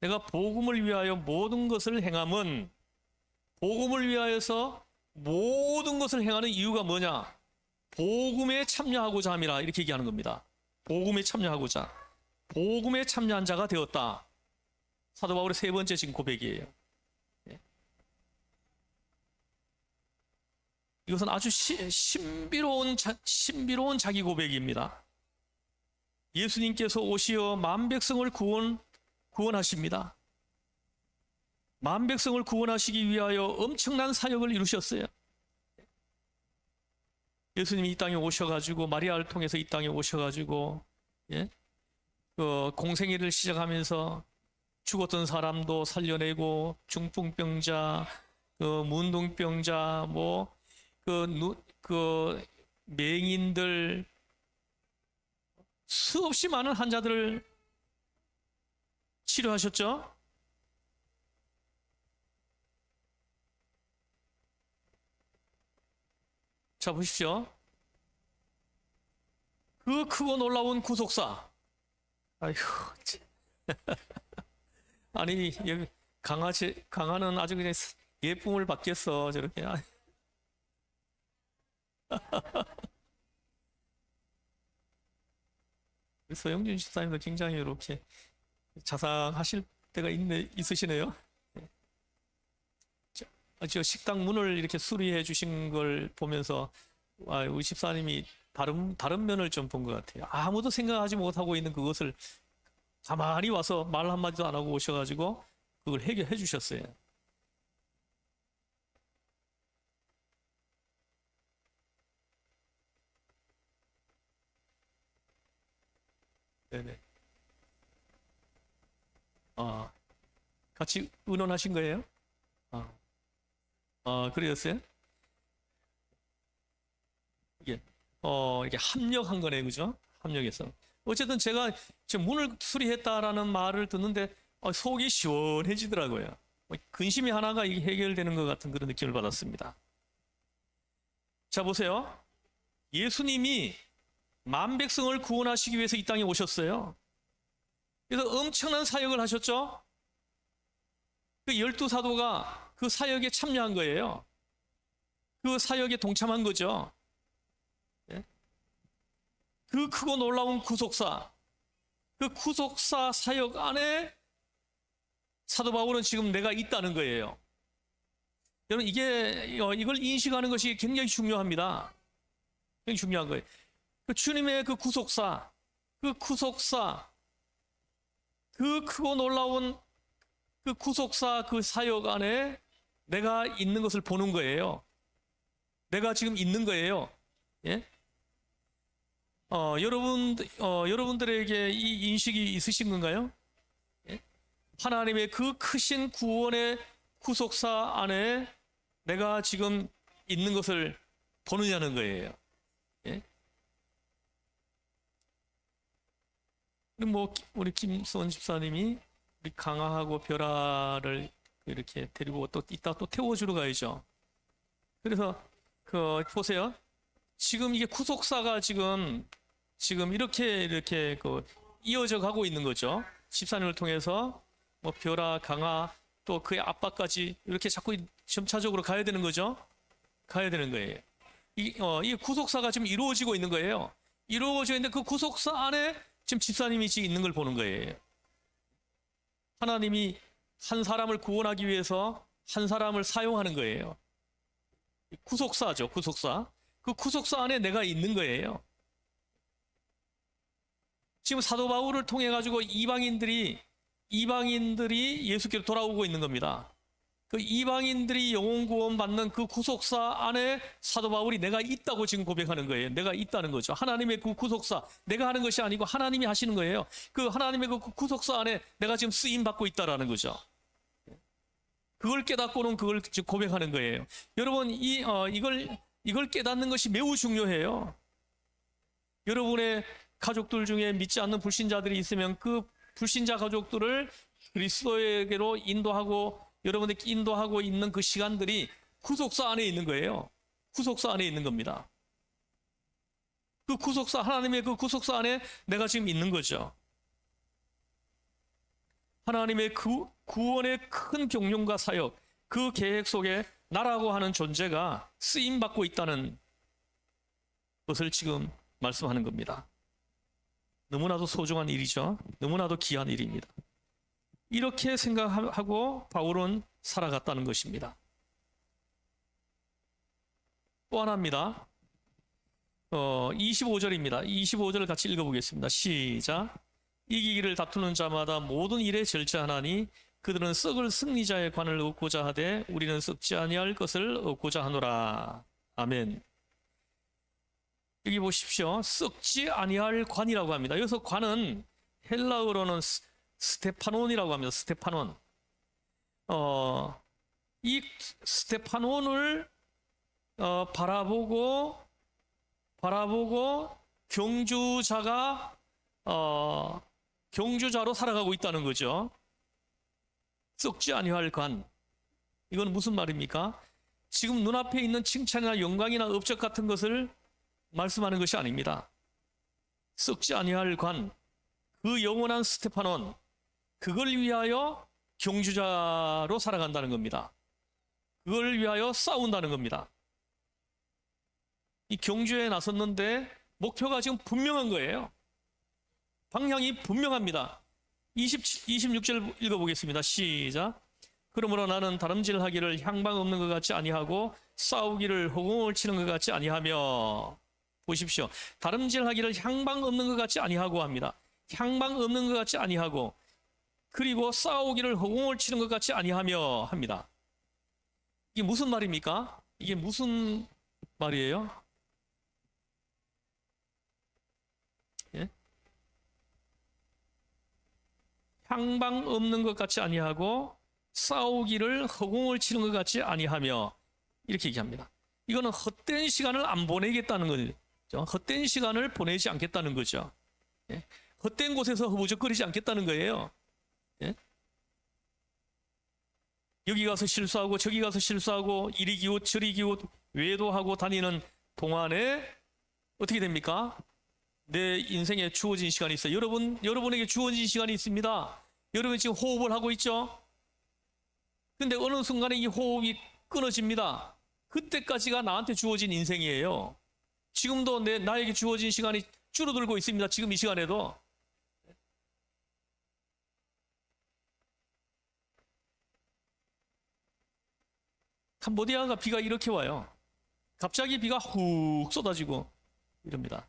내가 복음을 위하여 모든 것을 행함은, 복음을 위하여서 모든 것을 행하는 이유가 뭐냐? 복음에 참여하고자 함이라. 이렇게 얘기하는 겁니다. 복음에 참여하고자. 복음에 참여한 자가 되었다. 사도 바울의 세 번째 지금 고백이에요. 이것은 아주 신비로운 자기 고백입니다. 예수님께서 오시어 만 백성을 구원하십니다. 만 백성을 구원하시기 위하여 엄청난 사역을 이루셨어요. 예수님이 이 땅에 오셔가지고, 마리아를 통해서 이 땅에 오셔가지고, 그 공생애를 시작하면서 죽었던 사람도 살려내고, 중풍병자, 그 문둥병자, 그 맹인들, 수없이 많은 환자들을 치료하셨죠? 자, 보십시오. 그 크고 놀라운 구속사. 아휴, 아니, 여기 강아는 아주 그냥 예쁨을 받겠어, 저렇게. 서영준 집사님도 굉장히 이렇게 자상하실 때가 있으시네요. 저 식당 문을 이렇게 수리해 주신 걸 보면서, 우리 집사님이 다른 면을 좀 본 것 같아요. 아무도 생각하지 못하고 있는 그것을 가만히 와서 말 한마디도 안 하고 오셔가지고 그걸 해결해 주셨어요. 네네. 같이 의논하신 거예요? 그러셨어요? 이게 합력한 거네, 그죠? 합력해서. 어쨌든 제가 지금 문을 수리했다라는 말을 듣는데 속이 시원해지더라고요. 근심이 하나가 이게 해결되는 것 같은 그런 느낌을 받았습니다. 자, 보세요. 예수님이 만 백성을 구원하시기 위해서 이 땅에 오셨어요. 그래서 엄청난 사역을 하셨죠? 그 12사도가 그 사역에 참여한 거예요. 그 사역에 동참한 거죠. 그 크고 놀라운 구속사, 그 구속사 사역 안에 사도 바울은 지금 내가 있다는 거예요. 여러분, 이걸 인식하는 것이 굉장히 중요합니다. 굉장히 중요한 거예요. 그 주님의 그 구속사, 그 크고 놀라운 그 구속사 그 사역 안에 내가 있는 것을 보는 거예요. 내가 지금 있는 거예요. 예? 여러분들에게 이 인식이 있으신 건가요? 예? 하나님의 그 크신 구원의 구속사 안에 내가 지금 있는 것을 보느냐는 거예요. 예? 우리 김수원 집사님이 우리 강아하고 벼라를 이렇게 데리고 이따 또 태워주러 가야죠. 그래서 보세요. 지금 이게 구속사가 지금 이렇게 이어져 가고 있는 거죠. 집사님을 통해서 벼라, 강아, 또 그의 아빠까지 이렇게 자꾸 점차적으로 가야 되는 거죠. 가야 되는 거예요. 이 구속사가 지금 이루어지고 있는 거예요. 이루어져 있는데 그 구속사 안에 지금 집사님이 지금 있는 걸 보는 거예요. 하나님이 한 사람을 구원하기 위해서 한 사람을 사용하는 거예요. 구속사죠, 구속사. 그 구속사 안에 내가 있는 거예요. 지금 사도 바울을 통해 가지고 이방인들이 예수께로 돌아오고 있는 겁니다. 그 이방인들이 영혼 구원 받는 그 구속사 안에 사도 바울이 내가 있다고 지금 고백하는 거예요. 내가 있다는 거죠. 하나님의 그 구속사, 내가 하는 것이 아니고 하나님이 하시는 거예요. 그 하나님의 그 구속사 안에 내가 지금 쓰임 받고 있다라는 거죠. 그걸 깨닫고는 그걸 지금 고백하는 거예요. 여러분 이걸 깨닫는 것이 매우 중요해요. 여러분의 가족들 중에 믿지 않는 불신자들이 있으면 그 불신자 가족들을 그리스도에게로 인도하고 여러분에게 인도하고 있는 그 시간들이 구속사 안에 있는 거예요. 구속사 안에 있는 겁니다. 그 구속사, 하나님의 그 구속사 안에 내가 지금 있는 거죠. 하나님의 그 구원의 큰 경륜과 사역, 그 계획 속에 나라고 하는 존재가 쓰임받고 있다는 것을 지금 말씀하는 겁니다. 너무나도 소중한 일이죠. 너무나도 귀한 일입니다. 이렇게 생각하고 바울은 살아갔다는 것입니다. 또 하나입니다. 25절입니다. 25절을 같이 읽어보겠습니다. 시작. 이기기를 다투는 자마다 모든 일에 절제하나니 그들은 썩을 승리자의 관을 얻고자 하되 우리는 썩지 아니할 것을 얻고자 하노라. 아멘. 여기 보십시오. 썩지 아니할 관이라고 합니다. 여기서 관은 헬라어로는 스테파논이라고 합니다. 스테파논. 이 스테파논을 바라보고 경주자로 살아가고 있다는 거죠. 썩지 아니할 관. 이건 무슨 말입니까? 지금 눈앞에 있는 칭찬이나 영광이나 업적 같은 것을 말씀하는 것이 아닙니다. 썩지 아니할 관, 그 영원한 스테파논, 그걸 위하여 경주자로 살아간다는 겁니다. 그걸 위하여 싸운다는 겁니다. 이 경주에 나섰는데 목표가 지금 분명한 거예요. 방향이 분명합니다. 26절 읽어보겠습니다. 시작. 그러므로 나는 다름질하기를 향방 없는 것 같지 아니하고 싸우기를 허공을 치는 것 같지 아니하며. 보십시오. 다름질하기를 향방 없는 것 같지 아니하고 합니다. 향방 없는 것 같지 아니하고, 그리고 싸우기를 허공을 치는 것 같지 아니하며 합니다. 이게 무슨 말입니까? 이게 무슨 말이에요? 예? 향방 없는 것 같지 아니하고 싸우기를 허공을 치는 것 같지 아니하며, 이렇게 얘기합니다. 이거는 헛된 시간을 안 보내겠다는 거죠. 헛된 시간을 보내지 않겠다는 거죠. 예? 헛된 곳에서 허우적거리지 않겠다는 거예요. 예? 여기 가서 실수하고 저기 가서 실수하고 이리 기웃 저리 기웃 외도하고 다니는 동안에 어떻게 됩니까? 내 인생에 주어진 시간이 있어요. 여러분에게 주어진 시간이 있습니다. 여러분 지금 호흡을 하고 있죠? 근데 어느 순간에 이 호흡이 끊어집니다. 그때까지가 나한테 주어진 인생이에요. 지금도 나에게 주어진 시간이 줄어들고 있습니다. 지금 이 시간에도. 캄보디아가 비가 이렇게 와요. 갑자기 비가 훅 쏟아지고 이럽니다.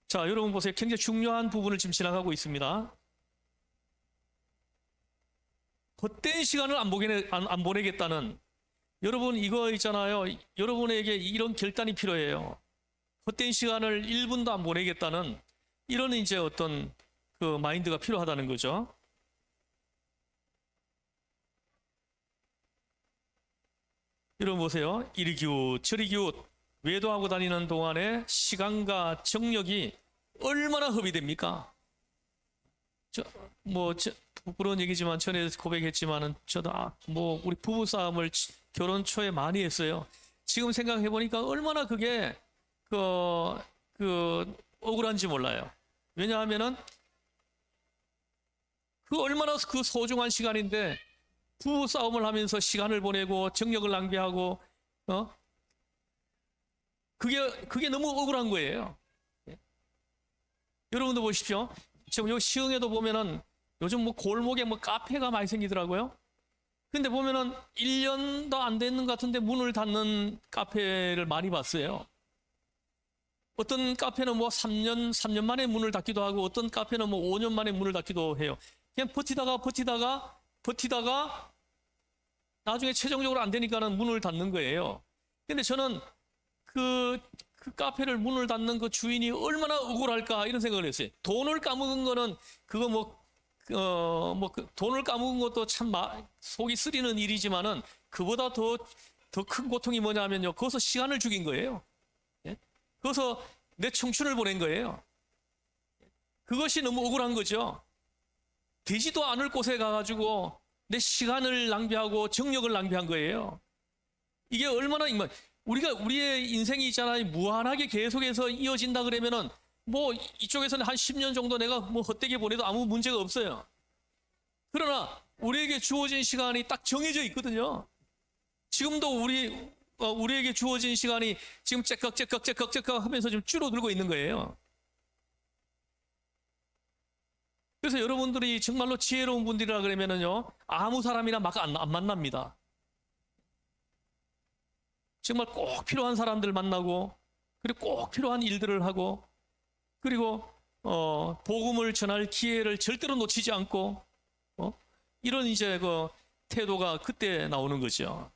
자, 여러분 보세요. 굉장히 중요한 부분을 지금 지나가고 있습니다. 헛된 시간을 안 보내겠다는, 여러분 이거 있잖아요. 여러분에게 이런 결단이 필요해요. 헛된 시간을 1분도 안 보내겠다는 이런 이제 어떤 그 마인드가 필요하다는 거죠. 여러분 보세요. 이리 기웃 저리 기웃 외도하고 다니는 동안에 시간과 정력이 얼마나 허비됩니까? 부끄러운 얘기지만 전에 고백했지만은 저도 우리 부부 싸움을 결혼 초에 많이 했어요. 지금 생각해 보니까 얼마나 그게 억울한지 몰라요. 왜냐하면은 얼마나 그 소중한 시간인데 부부 싸움을 하면서 시간을 보내고 정력을 낭비하고 그게 너무 억울한 거예요. 여러분도 보십시오. 지금 여기 시흥에도 보면은 요즘 골목에 카페가 많이 생기더라고요. 근데 보면은 1년도 안 되는 것 같은데 문을 닫는 카페를 많이 봤어요. 어떤 카페는 3년 만에 문을 닫기도 하고 어떤 카페는 5년 만에 문을 닫기도 해요. 그냥 버티다가 나중에 최종적으로 안 되니까는 문을 닫는 거예요. 근데 저는 그 카페를 문을 닫는 그 주인이 얼마나 억울할까 이런 생각을 했어요. 돈을 까먹은 거는 그거 돈을 까먹은 것도 참 속이 쓰리는 일이지만은 그보다 더 큰 고통이 뭐냐면요. 거기서 시간을 죽인 거예요. 예? 거기서 내 청춘을 보낸 거예요. 그것이 너무 억울한 거죠. 되지도 않을 곳에 가가지고 내 시간을 낭비하고 정력을 낭비한 거예요. 이게 얼마나 우리의 인생이 있잖아요. 무한하게 계속해서 이어진다 그러면은 뭐 이쪽에서는 한 10년 정도 내가 뭐 헛되게 보내도 아무 문제가 없어요. 그러나 우리에게 주어진 시간이 딱 정해져 있거든요. 지금도 우리에게 주어진 시간이 지금 째깍 하면서 좀 줄어들고 있는 거예요. 그래서 여러분들이 정말로 지혜로운 분들이라 그러면은요, 아무 사람이나 막 안 만납니다. 정말 꼭 필요한 사람들 만나고, 그리고 꼭 필요한 일들을 하고, 그리고 복음을 전할 기회를 절대로 놓치지 않고, 이런 이제 그 태도가 그때 나오는 거죠.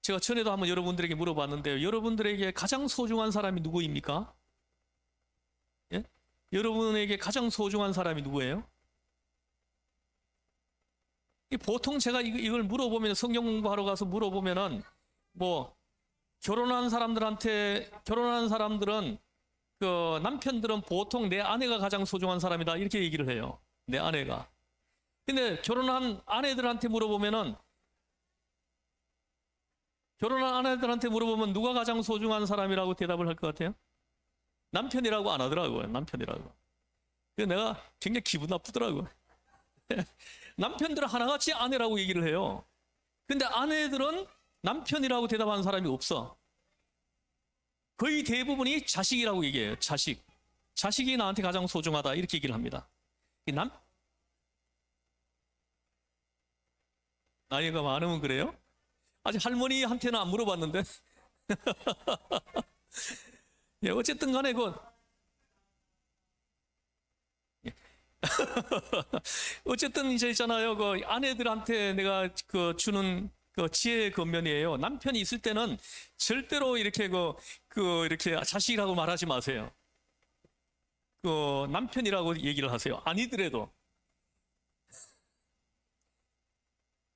제가 전에도 한번 여러분들에게 물어봤는데요. 여러분들에게 가장 소중한 사람이 누구입니까? 예? 여러분에게 가장 소중한 사람이 누구예요? 보통 제가 이걸 물어보면, 성경 공부하러 가서 물어보면은 뭐 결혼한 사람들은 그 남편들은 보통 내 아내가 가장 소중한 사람이다 이렇게 얘기를 해요. 내 아내가. 근데 결혼한 아내들한테 물어보면 누가 가장 소중한 사람이라고 대답을 할 것 같아요? 남편이라고 안 하더라고요. 남편이라고. 그래서 내가 굉장히 기분 나쁘더라고요. 남편들은 하나같이 아내라고 얘기를 해요. 근데 아내들은 남편이라고 대답하는 사람이 없어. 거의 대부분이 자식이라고 얘기해요. 자식이 나한테 가장 소중하다 이렇게 얘기를 합니다. 나이가 많으면 그래요? 아직 할머니한테는 안 물어봤는데. 예, 어쨌든 간에 어쨌든 이제 있잖아요. 그 아내들한테 내가 주는 그 지혜의 겉면이에요. 남편이 있을 때는 절대로 이렇게 이렇게 자식이라고 말하지 마세요. 남편이라고 얘기를 하세요. 아니더라도.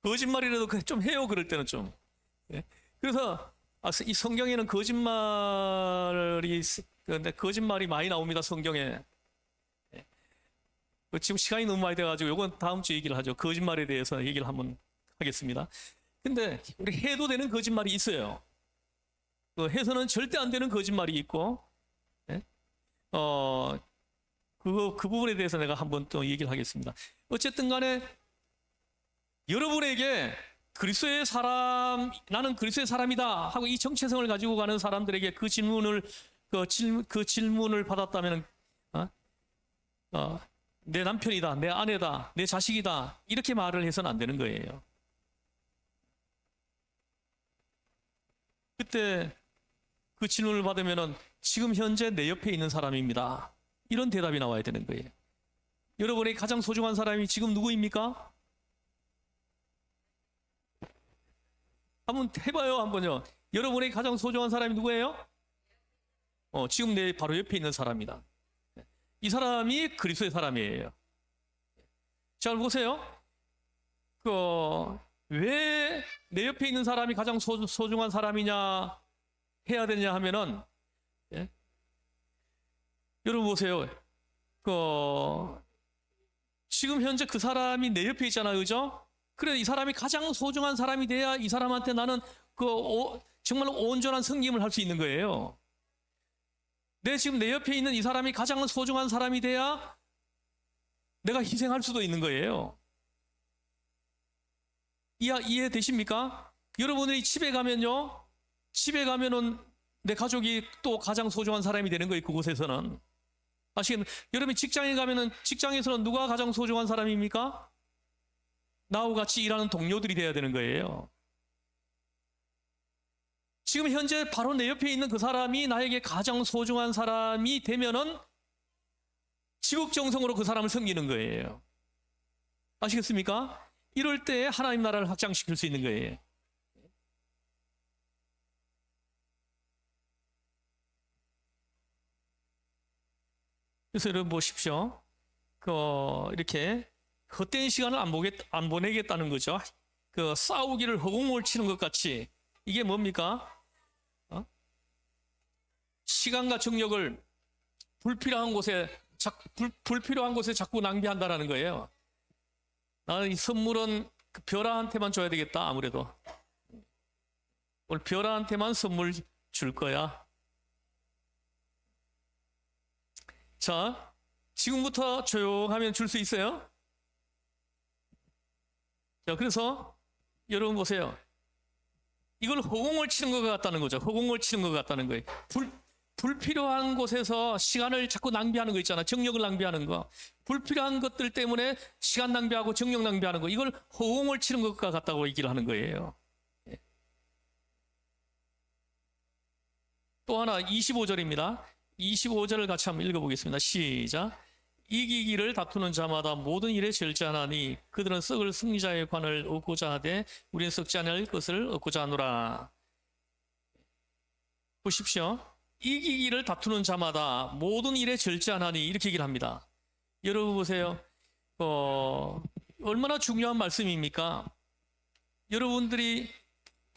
거짓말이라도 좀 해요. 그럴 때는 좀. 예? 그래서 이 성경에는 거짓말이 많이 나옵니다. 성경에. 지금 시간이 너무 많이 돼가지고 이건 다음 주에 얘기를 하죠. 거짓말에 대해서 얘기를 한번 하겠습니다. 근데 우리 해도 되는 거짓말이 있어요. 해서는 절대 안 되는 거짓말이 있고, 예? 그 부분에 대해서 내가 한번 또 얘기를 하겠습니다. 어쨌든 간에 여러분에게 나는 그리스도의 사람이다 하고 이 정체성을 가지고 가는 사람들에게 그 질문을 받았다면, 내 남편이다, 내 아내다, 내 자식이다 이렇게 말을 해서는 안 되는 거예요. 그때 그 질문을 받으면은 지금 현재 내 옆에 있는 사람입니다. 이런 대답이 나와야 되는 거예요. 여러분의 가장 소중한 사람이 지금 누구입니까? 한번 해봐요, 한번요. 여러분의 가장 소중한 사람이 누구예요? 지금 내 바로 옆에 있는 사람이다. 이 그리스도의 사람이에요. 자, 보세요. 왜 내 옆에 있는 사람이 가장 소중한 사람이냐 해야 되냐 하면은, 예? 여러분 보세요. 지금 현재 그 사람이 내 옆에 있잖아요, 그죠? 그래, 이 사람이 가장 소중한 사람이 돼야 이 사람한테 나는 정말 온전한 섬김을 할 수 있는 거예요. 지금 내 옆에 있는 이 사람이 가장 소중한 사람이 돼야 내가 희생할 수도 있는 거예요. 이해되십니까? 여러분들이 집에 가면은 내 가족이 또 가장 소중한 사람이 되는 거예요. 그곳에서는. 아시겠나요? 여러분이 직장에 가면은 직장에서는 누가 가장 소중한 사람입니까? 나하고 같이 일하는 동료들이 돼야 되는 거예요. 지금 현재 바로 내 옆에 있는 그 사람이 나에게 가장 소중한 사람이 되면은 지극정성으로 그 사람을 섬기는 거예요. 아시겠습니까? 이럴 때 하나님 나라를 확장시킬 수 있는 거예요. 그래서 여러분 보십시오. 이렇게 헛된 시간을 안 보내겠다는 거죠. 싸우기를 허공을 치는 것 같이. 이게 뭡니까? 시간과 정력을 불필요한 곳에 자꾸 낭비한다라는 거예요. 나는 이 선물은 그 벼라한테만 줘야 되겠다. 아무래도 오늘 벼라한테만 선물 줄 거야. 자, 지금부터 조용하면 줄 수 있어요? 자, 그래서 여러분 보세요. 이걸 허공을 치는 것 같다는 거죠. 허공을 치는 것 같다는 거예요. 불필요한 곳에서 시간을 자꾸 낭비하는 거 있잖아. 정력을 낭비하는 거. 불필요한 것들 때문에 시간 낭비하고 정력 낭비하는 거. 이걸 허공을 치는 것과 같다고 얘기를 하는 거예요. 또 하나 25절입니다. 25절을 같이 한번 읽어보겠습니다. 시작. 이기기를 다투는 자마다 모든 일에 절제하나니 그들은 썩을 승리자의 관을 얻고자 하되 우리는 썩지 않을 것을 얻고자 하노라. 보십시오. 이기기를 다투는 자마다 모든 일에 절제하나니 이렇게 얘기를 합니다. 여러분 보세요. 얼마나 중요한 말씀입니까? 여러분들이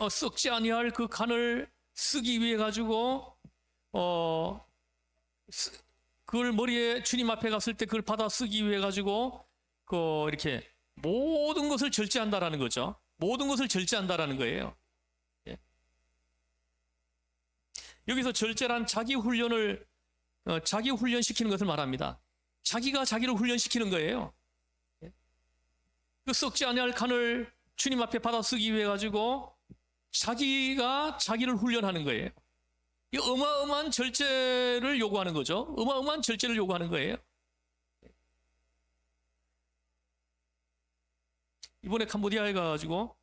썩지 아니할 그 간을 쓰기 위해 가지고 그걸 머리에 주님 앞에 갔을 때 그걸 받아 쓰기 위해 가지고 이렇게 모든 것을 절제한다라는 거죠. 모든 것을 절제한다라는 거예요. 예. 여기서 절제란 자기 훈련시키는 것을 말합니다. 자기가 자기를 훈련시키는 거예요. 예. 그 썩지 아니할 간을 주님 앞에 받아 쓰기 위해 가지고 자기가 자기를 훈련하는 거예요. 이 어마어마한 절제를 요구하는 거죠. 어마어마한 절제를 요구하는 거예요. 이번에 캄보디아에 가가지고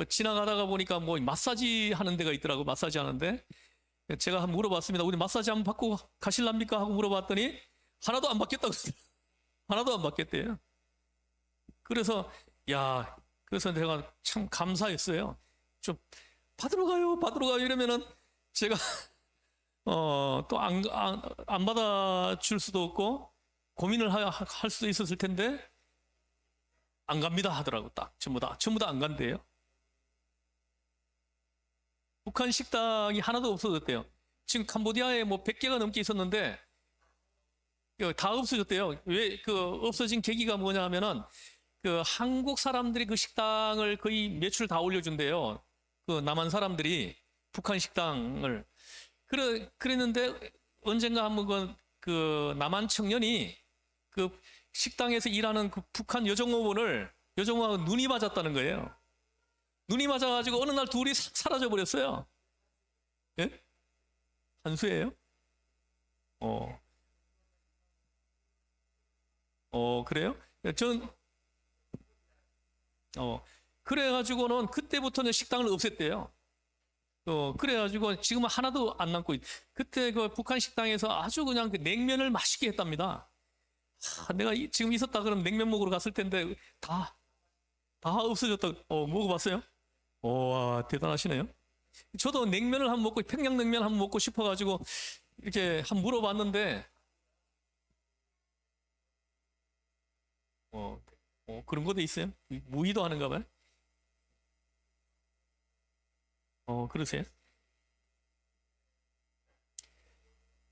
지나가다가 보니까 뭐 마사지 하는 데가 있더라고. 마사지 하는데 제가 한번 물어봤습니다. 우리 마사지 한번 받고 가실랍니까? 하고 물어봤더니 하나도 안 받겠다고 하나도 안 받겠대요. 그래서 내가 참 감사했어요. 좀 받으러 가요 이러면은 제가 또 안 받아줄 수도 없고 고민을 할 수도 있었을 텐데 안 갑니다 하더라고. 딱 전부 다 안 간대요. 북한 식당이 하나도 없어졌대요. 지금 캄보디아에 뭐 100개가 넘게 있었는데 다 없어졌대요. 왜 없어진 계기가 뭐냐 하면은 한국 사람들이 그 식당을 거의 매출 다 올려준대요. 남한 사람들이 북한 식당을 그랬는데 언젠가 한번 남한 청년이 식당에서 일하는 북한 여종하고 눈이 맞았다는 거예요. 눈이 맞아가지고 어느 날 둘이 싹 사라져 버렸어요. 예? 한수예요? 그래요? 그래가지고는 그때부터는 식당을 없앴대요. 그래가지고 지금은 하나도 안 남고 그때 북한 식당에서 아주 그냥 냉면을 맛있게 했답니다. 내가 지금 있었다 그러면 냉면 먹으러 갔을 텐데 다 없어졌다. 먹어봤어요? 와, 대단하시네요. 저도 냉면을 한번 먹고 평양냉면 한번 먹고 싶어가지고 이렇게 한번 물어봤는데 그런 것도 있어요? 무의도 하는가 봐요? 그러세요?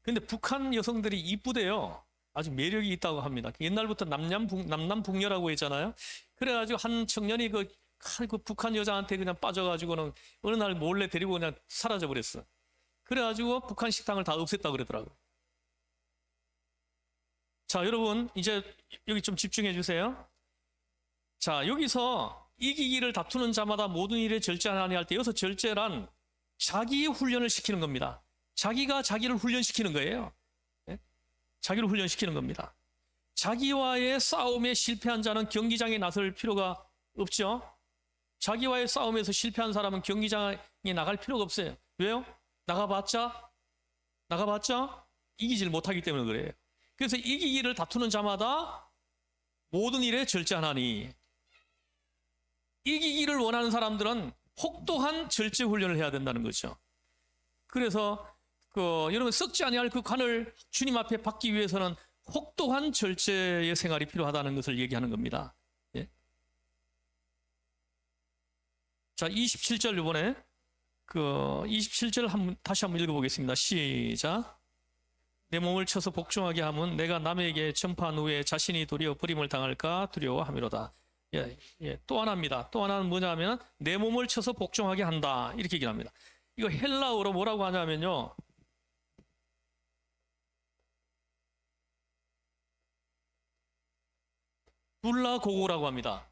근데 북한 여성들이 이쁘대요. 아주 매력이 있다고 합니다. 옛날부터 남남북녀라고 했잖아요. 그래가지고 한 청년이 그 북한 여자한테 그냥 빠져가지고는 어느 날 몰래 데리고 그냥 사라져 버렸어. 그래가지고 북한 식당을 다 없앴다 그러더라고요. 자, 여러분 이제 여기 좀 집중해 주세요. 자, 여기서 이기기를 다투는 자마다 모든 일에 절제하니 할 때 여기서 절제란 자기 훈련을 시키는 겁니다. 자기가 자기를 훈련시키는 거예요. 네? 자기를 훈련시키는 겁니다. 자기와의 싸움에 실패한 자는 경기장에 나설 필요가 없죠. 자기와의 싸움에서 실패한 사람은 경기장에 나갈 필요가 없어요. 왜요? 나가봤자 이기질 못하기 때문에 그래요. 그래서 이기기를 다투는 자마다 모든 일에 절제하나니, 이기기를 원하는 사람들은 혹독한 절제 훈련을 해야 된다는 거죠. 그래서 여러분 썩지 아니할 그 관을 주님 앞에 받기 위해서는 혹독한 절제의 생활이 필요하다는 것을 얘기하는 겁니다. 예. 자, 27절 이번에 27절 다시 한번 읽어보겠습니다. 시작. 내 몸을 쳐서 복종하게 하면 내가 남에게 전파한 후에 자신이 도리어 버림을 당할까 두려워함이로다. 또 하나입니다. 또 하나는 뭐냐면 내 몸을 쳐서 복종하게 한다, 이렇게 얘기를 합니다. 이거 헬라어로 뭐라고 하냐면요, 둘라고고라고 합니다.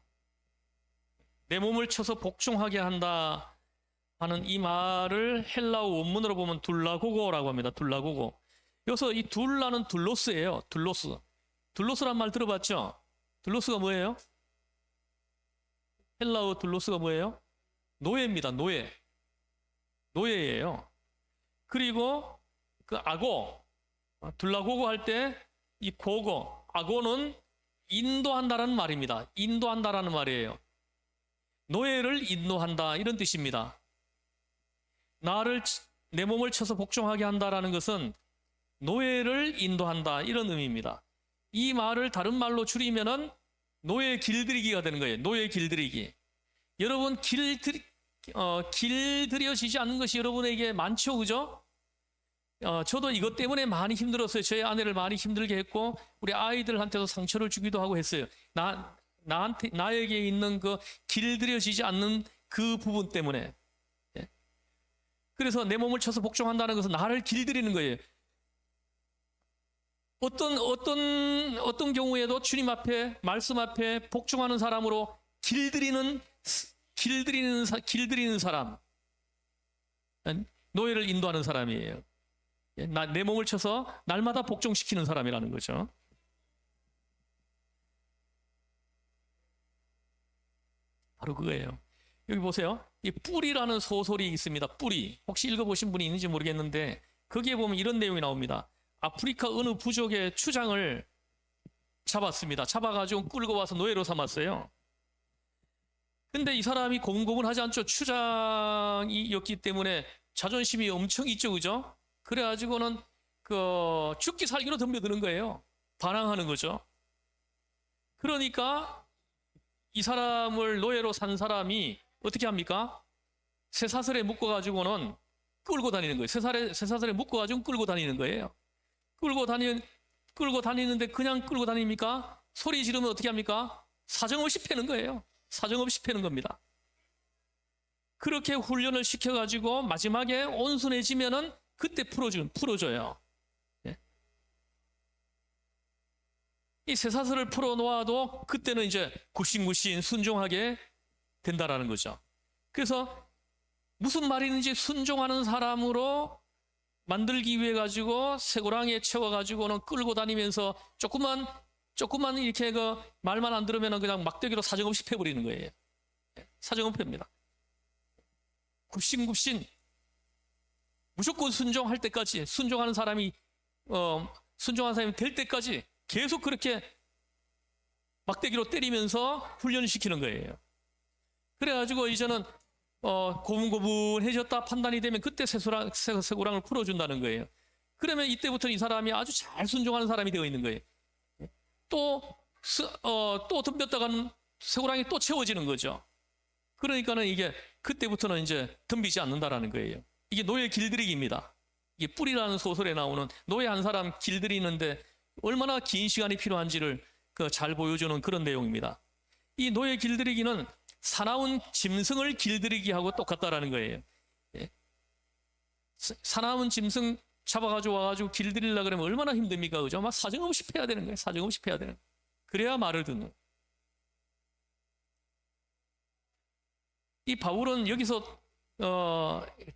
내 몸을 쳐서 복종하게 한다 하는 이 말을 헬라어 원문으로 보면 둘라고고라고 합니다. 둘라고고. 여기서 이 둘라는 둘로스예요. 둘로스. 둘로스란 말 들어봤죠? 둘로스가 뭐예요? 헬라어 둘로스가 뭐예요? 노예입니다. 노예. 노예예요. 그리고 그 아고, 둘라고고 할 때 이 고고, 아고는 인도한다라는 말입니다. 인도한다라는 말이에요. 노예를 인도한다, 이런 뜻입니다. 내 몸을 쳐서 복종하게 한다라는 것은 노예를 인도한다, 이런 의미입니다. 이 말을 다른 말로 줄이면은 노예 길들이기가 되는 거예요. 노예 길들이기. 여러분 길들여지지 않는 것이 여러분에게 많죠, 그죠? 저도 이것 때문에 많이 힘들었어요. 저희 아내를 많이 힘들게 했고 우리 아이들한테도 상처를 주기도 하고 했어요. 나에게 있는 그 길들여지지 않는 그 부분 때문에. 예. 그래서 내 몸을 쳐서 복종한다는 것은 나를 길들이는 거예요. 어떤 경우에도 주님 앞에, 말씀 앞에 복종하는 사람으로 길들이는 사람, 노예를 인도하는 사람이에요. 내 몸을 쳐서 날마다 복종시키는 사람이라는 거죠. 바로 그거예요. 여기 보세요. 이 뿔이라는 소설이 있습니다. 뿔이. 혹시 읽어보신 분이 있는지 모르겠는데 거기에 보면 이런 내용이 나옵니다. 아프리카 어느 부족의 추장을 잡았습니다. 잡아가지고 끌고 와서 노예로 삼았어요. 근데 이 사람이 고분고분하지 않죠. 추장이었기 때문에 자존심이 엄청 있죠, 그죠? 그래가지고는 죽기 살기로 덤벼드는 거예요. 반항하는 거죠. 그러니까 이 사람을 노예로 산 사람이 어떻게 합니까? 쇠사슬에 묶어가지고는 끌고 다니는 거예요. 쇠사슬에 묶어가지고 끌고 다니는 거예요. 끌고 다니는데 그냥 끌고 다닙니까? 소리 지르면 어떻게 합니까? 사정없이 패는 거예요. 사정없이 패는 겁니다. 그렇게 훈련을 시켜가지고 마지막에 온순해지면은 그때 풀어줘요. 예? 이 쇠사슬을 풀어놓아도 그때는 이제 굴신굴신 순종하게 된다라는 거죠. 그래서 무슨 말이든지 순종하는 사람으로 만들기 위해 가지고 쇠고랑에 채워가지고는 끌고 다니면서 조금만 이렇게 말만 안 들으면 그냥 막대기로 사정없이 패버리는 거예요. 사정없이 팹니다. 굽신굽신 무조건 순종할 때까지, 순종하는 사람이 될 때까지 계속 그렇게 막대기로 때리면서 훈련을 시키는 거예요. 그래가지고 이제는 고분고분해졌다 판단이 되면 그때 쇠고랑을 풀어준다는 거예요. 그러면 이때부터 이 사람이 아주 잘 순종하는 사람이 되어 있는 거예요. 또 덤볐다가는 쇠고랑이 또 채워지는 거죠. 그러니까는 이게 그때부터는 이제 덤비지 않는다라는 거예요. 이게 노예 길들이기입니다. 이게 뿔이라는 소설에 나오는 노예 한 사람 길들이는데 얼마나 긴 시간이 필요한지를 잘 보여주는 그런 내용입니다. 이 노예 길들이기는 사나운 짐승을 길들이기하고 똑같다라는 거예요. 예. 사나운 짐승 잡아가지고 와가지고 길들이려고 그러면 얼마나 힘듭니까? 그죠? 막 사정없이 패야 되는 거예요. 사정없이 패야 되는 거예요. 그래야 말을 듣는. 이 바울은 여기서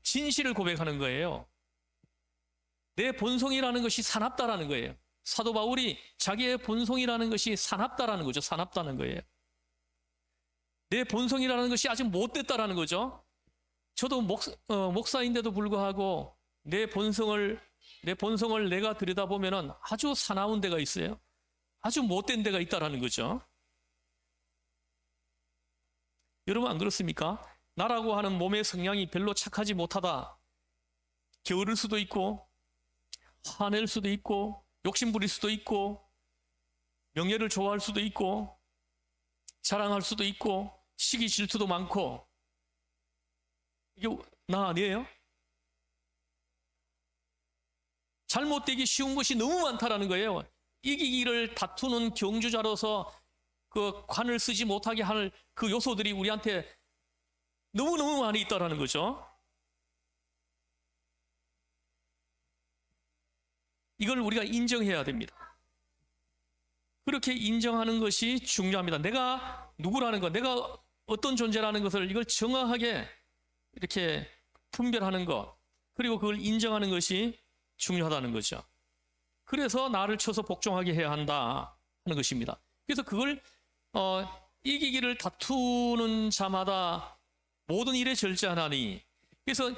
진실을 고백하는 거예요. 내 본성이라는 것이 사납다라는 거예요. 사도 바울이 자기의 본성이라는 것이 사납다라는 거죠. 사납다는 거예요. 내 본성이라는 것이 아직 못됐다라는 거죠. 저도 목사인데도 불구하고 내 본성을 내 본성을 내가 들여다보면은 아주 사나운 데가 있어요. 아주 못된 데가 있다라는 거죠. 여러분 안 그렇습니까? 나라고 하는 몸의 성향이 별로 착하지 못하다. 게으를 수도 있고, 화낼 수도 있고, 욕심부릴 수도 있고, 명예를 좋아할 수도 있고, 자랑할 수도 있고, 시기 질투도 많고. 이게 나 아니에요? 잘못되기 쉬운 것이 너무 많다라는 거예요. 이기기를 다투는 경주자로서 그 관을 쓰지 못하게 할 그 요소들이 우리한테 너무너무 많이 있다라는 거죠. 이걸 우리가 인정해야 됩니다. 그렇게 인정하는 것이 중요합니다. 내가 누구라는 것, 내가 어떤 존재라는 것을 이걸 정확하게 이렇게 분별하는 것, 그리고 그걸 인정하는 것이 중요하다는 거죠. 그래서 나를 쳐서 복종하게 해야 한다 하는 것입니다. 그래서 그걸 이기기를 다투는 자마다 모든 일에 절제하나니, 그래서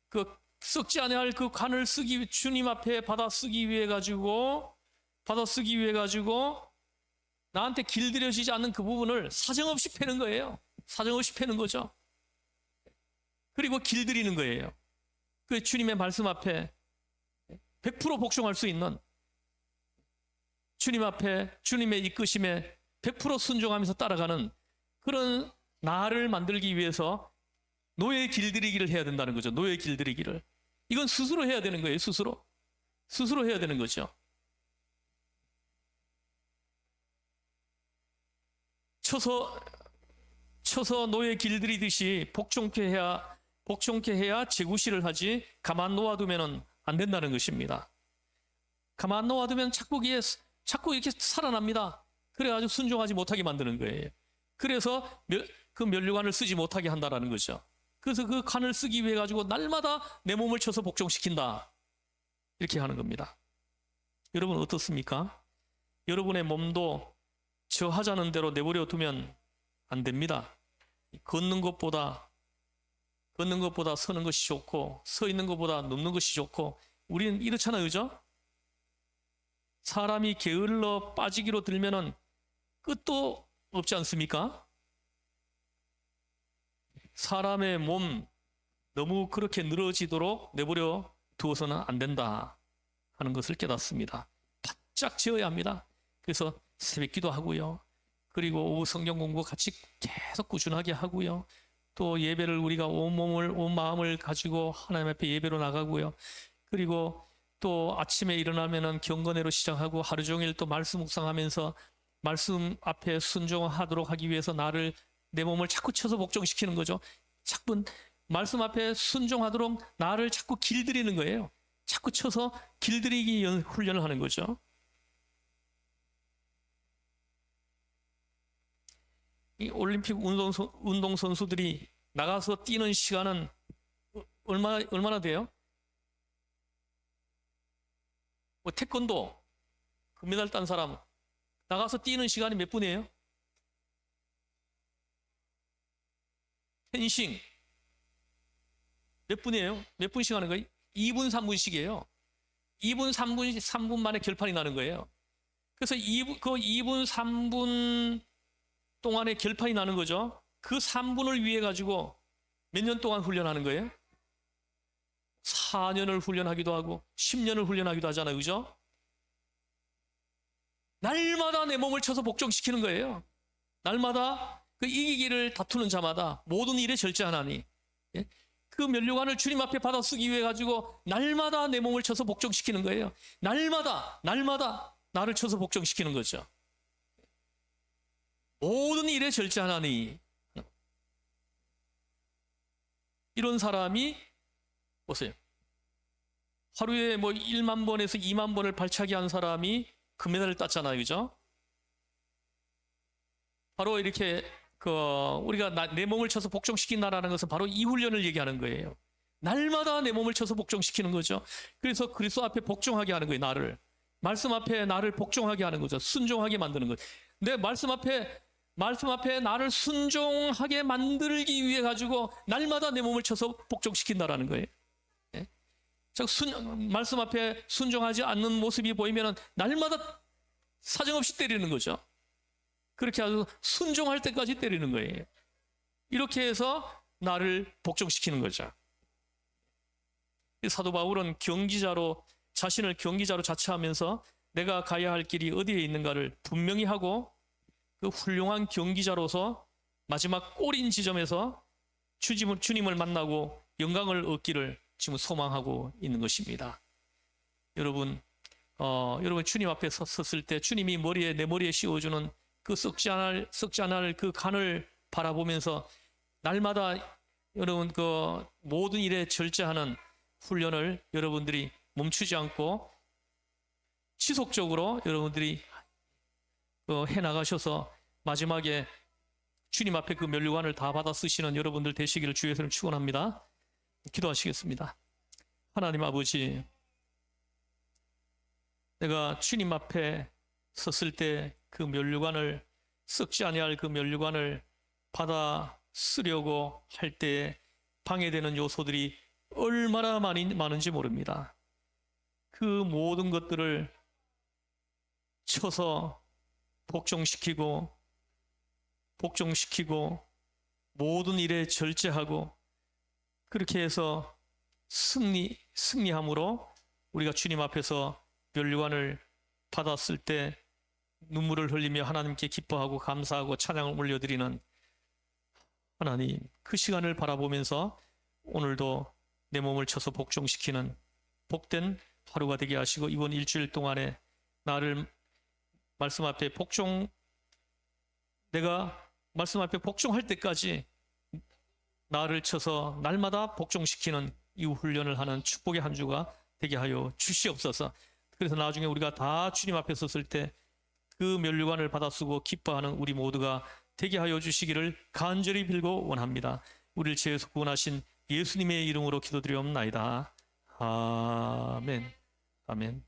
그 썩지 아니할 그 관을 쓰기, 주님 앞에 받아 쓰기 위해 가지고 나한테 길들여지지 않는 그 부분을 사정없이 패는 거예요. 사정없이 패는 거죠. 그리고 길들이는 거예요. 그 주님의 말씀 앞에 100% 복종할 수 있는, 주님 앞에 주님의 이끄심에 100% 순종하면서 따라가는 그런 나를 만들기 위해서 노예 길들이기를 해야 된다는 거죠. 노예 길들이기를. 이건 스스로 해야 되는 거예요. 스스로 해야 되는 거죠. 쳐서 노예 길들이듯이 복종케 해야 제구시를 하지, 가만 놓아두면 안 된다는 것입니다. 가만 놓아두면 자꾸 이렇게 살아납니다. 그래가지고 순종하지 못하게 만드는 거예요. 그래서 그 면류관을 쓰지 못하게 한다라는 거죠. 그래서 그 관을 쓰기 위해 가지고 날마다 내 몸을 쳐서 복종시킨다, 이렇게 하는 겁니다. 여러분 어떻습니까? 여러분의 몸도 저 하자는 대로 내버려 두면 안 됩니다. 걷는 것보다 서는 것이 좋고, 서 있는 것보다 눕는 것이 좋고, 우리는 이렇잖아요, 그죠? 사람이 게을러 빠지기로 들면은 끝도 없지 않습니까? 사람의 몸 너무 그렇게 늘어지도록 내버려 두어서는 안 된다 하는 것을 깨닫습니다. 바짝 지어야 합니다. 그래서 새벽 기도하고요. 그리고 오후 성경 공부 같이 계속 꾸준하게 하고요. 또 예배를 우리가 온 마음을 가지고 하나님 앞에 예배로 나가고요. 그리고 또 아침에 일어나면은 경건회로 시작하고 하루 종일 또 말씀 묵상하면서 말씀 앞에 순종하도록 하기 위해서 내 몸을 자꾸 쳐서 복종시키는 거죠. 자꾸 말씀 앞에 순종하도록 나를 자꾸 길들이는 거예요. 자꾸 쳐서 길들이기 훈련을 하는 거죠. 이 올림픽 운동선수들이 나가서 뛰는 시간은 얼마나 돼요? 뭐 태권도 금메달 딴 사람 나가서 뛰는 시간이 몇 분이에요? 펜싱 몇 분이에요? 몇 분씩 하는 거예요? 2분 3분씩이에요. 2분 3분 만에 결판이 나는 거예요. 그래서 2분 3분 동안에 결판이 나는 거죠. 그 3분을 위해 가지고 몇 년 동안 훈련하는 거예요? 4년을 훈련하기도 하고 10년을 훈련하기도 하잖아요. 그죠? 날마다 내 몸을 쳐서 복종시키는 거예요. 날마다 그 이기기를 다투는 자마다 모든 일에 절제하나니, 예? 그 면류관을 주님 앞에 받아 쓰기 위해 가지고 날마다 내 몸을 쳐서 복종시키는 거예요. 날마다 나를 쳐서 복종시키는 거죠. 모든 일에 절제하나니, 이런 사람이 보세요. 하루에 뭐 1만 번에서 2만 번을 발차기 한 사람이 금메달을 땄잖아요. 그죠? 바로 이렇게 우리가 내 몸을 쳐서 복종시킨다라는 것은 바로 이 훈련을 얘기하는 거예요. 날마다 내 몸을 쳐서 복종시키는 거죠. 그래서 그리스도 앞에 복종하게 하는 거예요. 나를. 말씀 앞에 나를 복종하게 하는 거죠. 순종하게 만드는 거죠. 내 말씀 앞에 나를 순종하게 만들기 위해 가지고 날마다 내 몸을 쳐서 복종시킨다라는 거예요. 예? 말씀 앞에 순종하지 않는 모습이 보이면 날마다 사정없이 때리는 거죠. 그렇게 아주 순종할 때까지 때리는 거예요. 이렇게 해서 나를 복종시키는 거죠. 사도 바울은 자신을 경기자로 자처하면서 내가 가야 할 길이 어디에 있는가를 분명히 하고 그 훌륭한 경기자로서 마지막 골인 지점에서 주님을 만나고 영광을 얻기를 지금 소망하고 있는 것입니다. 여러분 주님 앞에 섰을 때 주님이 내 머리에 씌워주는 그 썩지 않을 그 간을 바라보면서 날마다 여러분 그 모든 일에 절제하는 훈련을 여러분들이 멈추지 않고 지속적으로 여러분들이 해 나가셔서 마지막에 주님 앞에 그 면류관을 다 받아 쓰시는 여러분들 되시기를 주의 이름으로 축원합니다. 기도하시겠습니다. 하나님 아버지, 내가 주님 앞에 섰을 때 그 면류관을 썩지 아니할 그 면류관을 받아 쓰려고 할 때 방해되는 요소들이 얼마나 많은지 모릅니다. 그 모든 것들을 쳐서 복종시키고 모든 일에 절제하고 그렇게 해서 승리함으로 우리가 주님 앞에서 면류관을 받았을 때 눈물을 흘리며 하나님께 기뻐하고 감사하고 찬양을 올려드리는 하나님, 그 시간을 바라보면서 오늘도 내 몸을 쳐서 복종시키는 복된 하루가 되게 하시고 이번 일주일 동안에 나를 내가 말씀 앞에 복종할 때까지 나를 쳐서 날마다 복종시키는 이 훈련을 하는 축복의 한 주가 되게 하여 주시옵소서. 그래서 나중에 우리가 다 주님 앞에 섰을 때 그 면류관을 받아 쓰고 기뻐하는 우리 모두가 되게 하여 주시기를 간절히 빌고 원합니다. 우리를 죄에서 구원하신 예수님의 이름으로 기도드리옵나이다. 아멘. 아멘.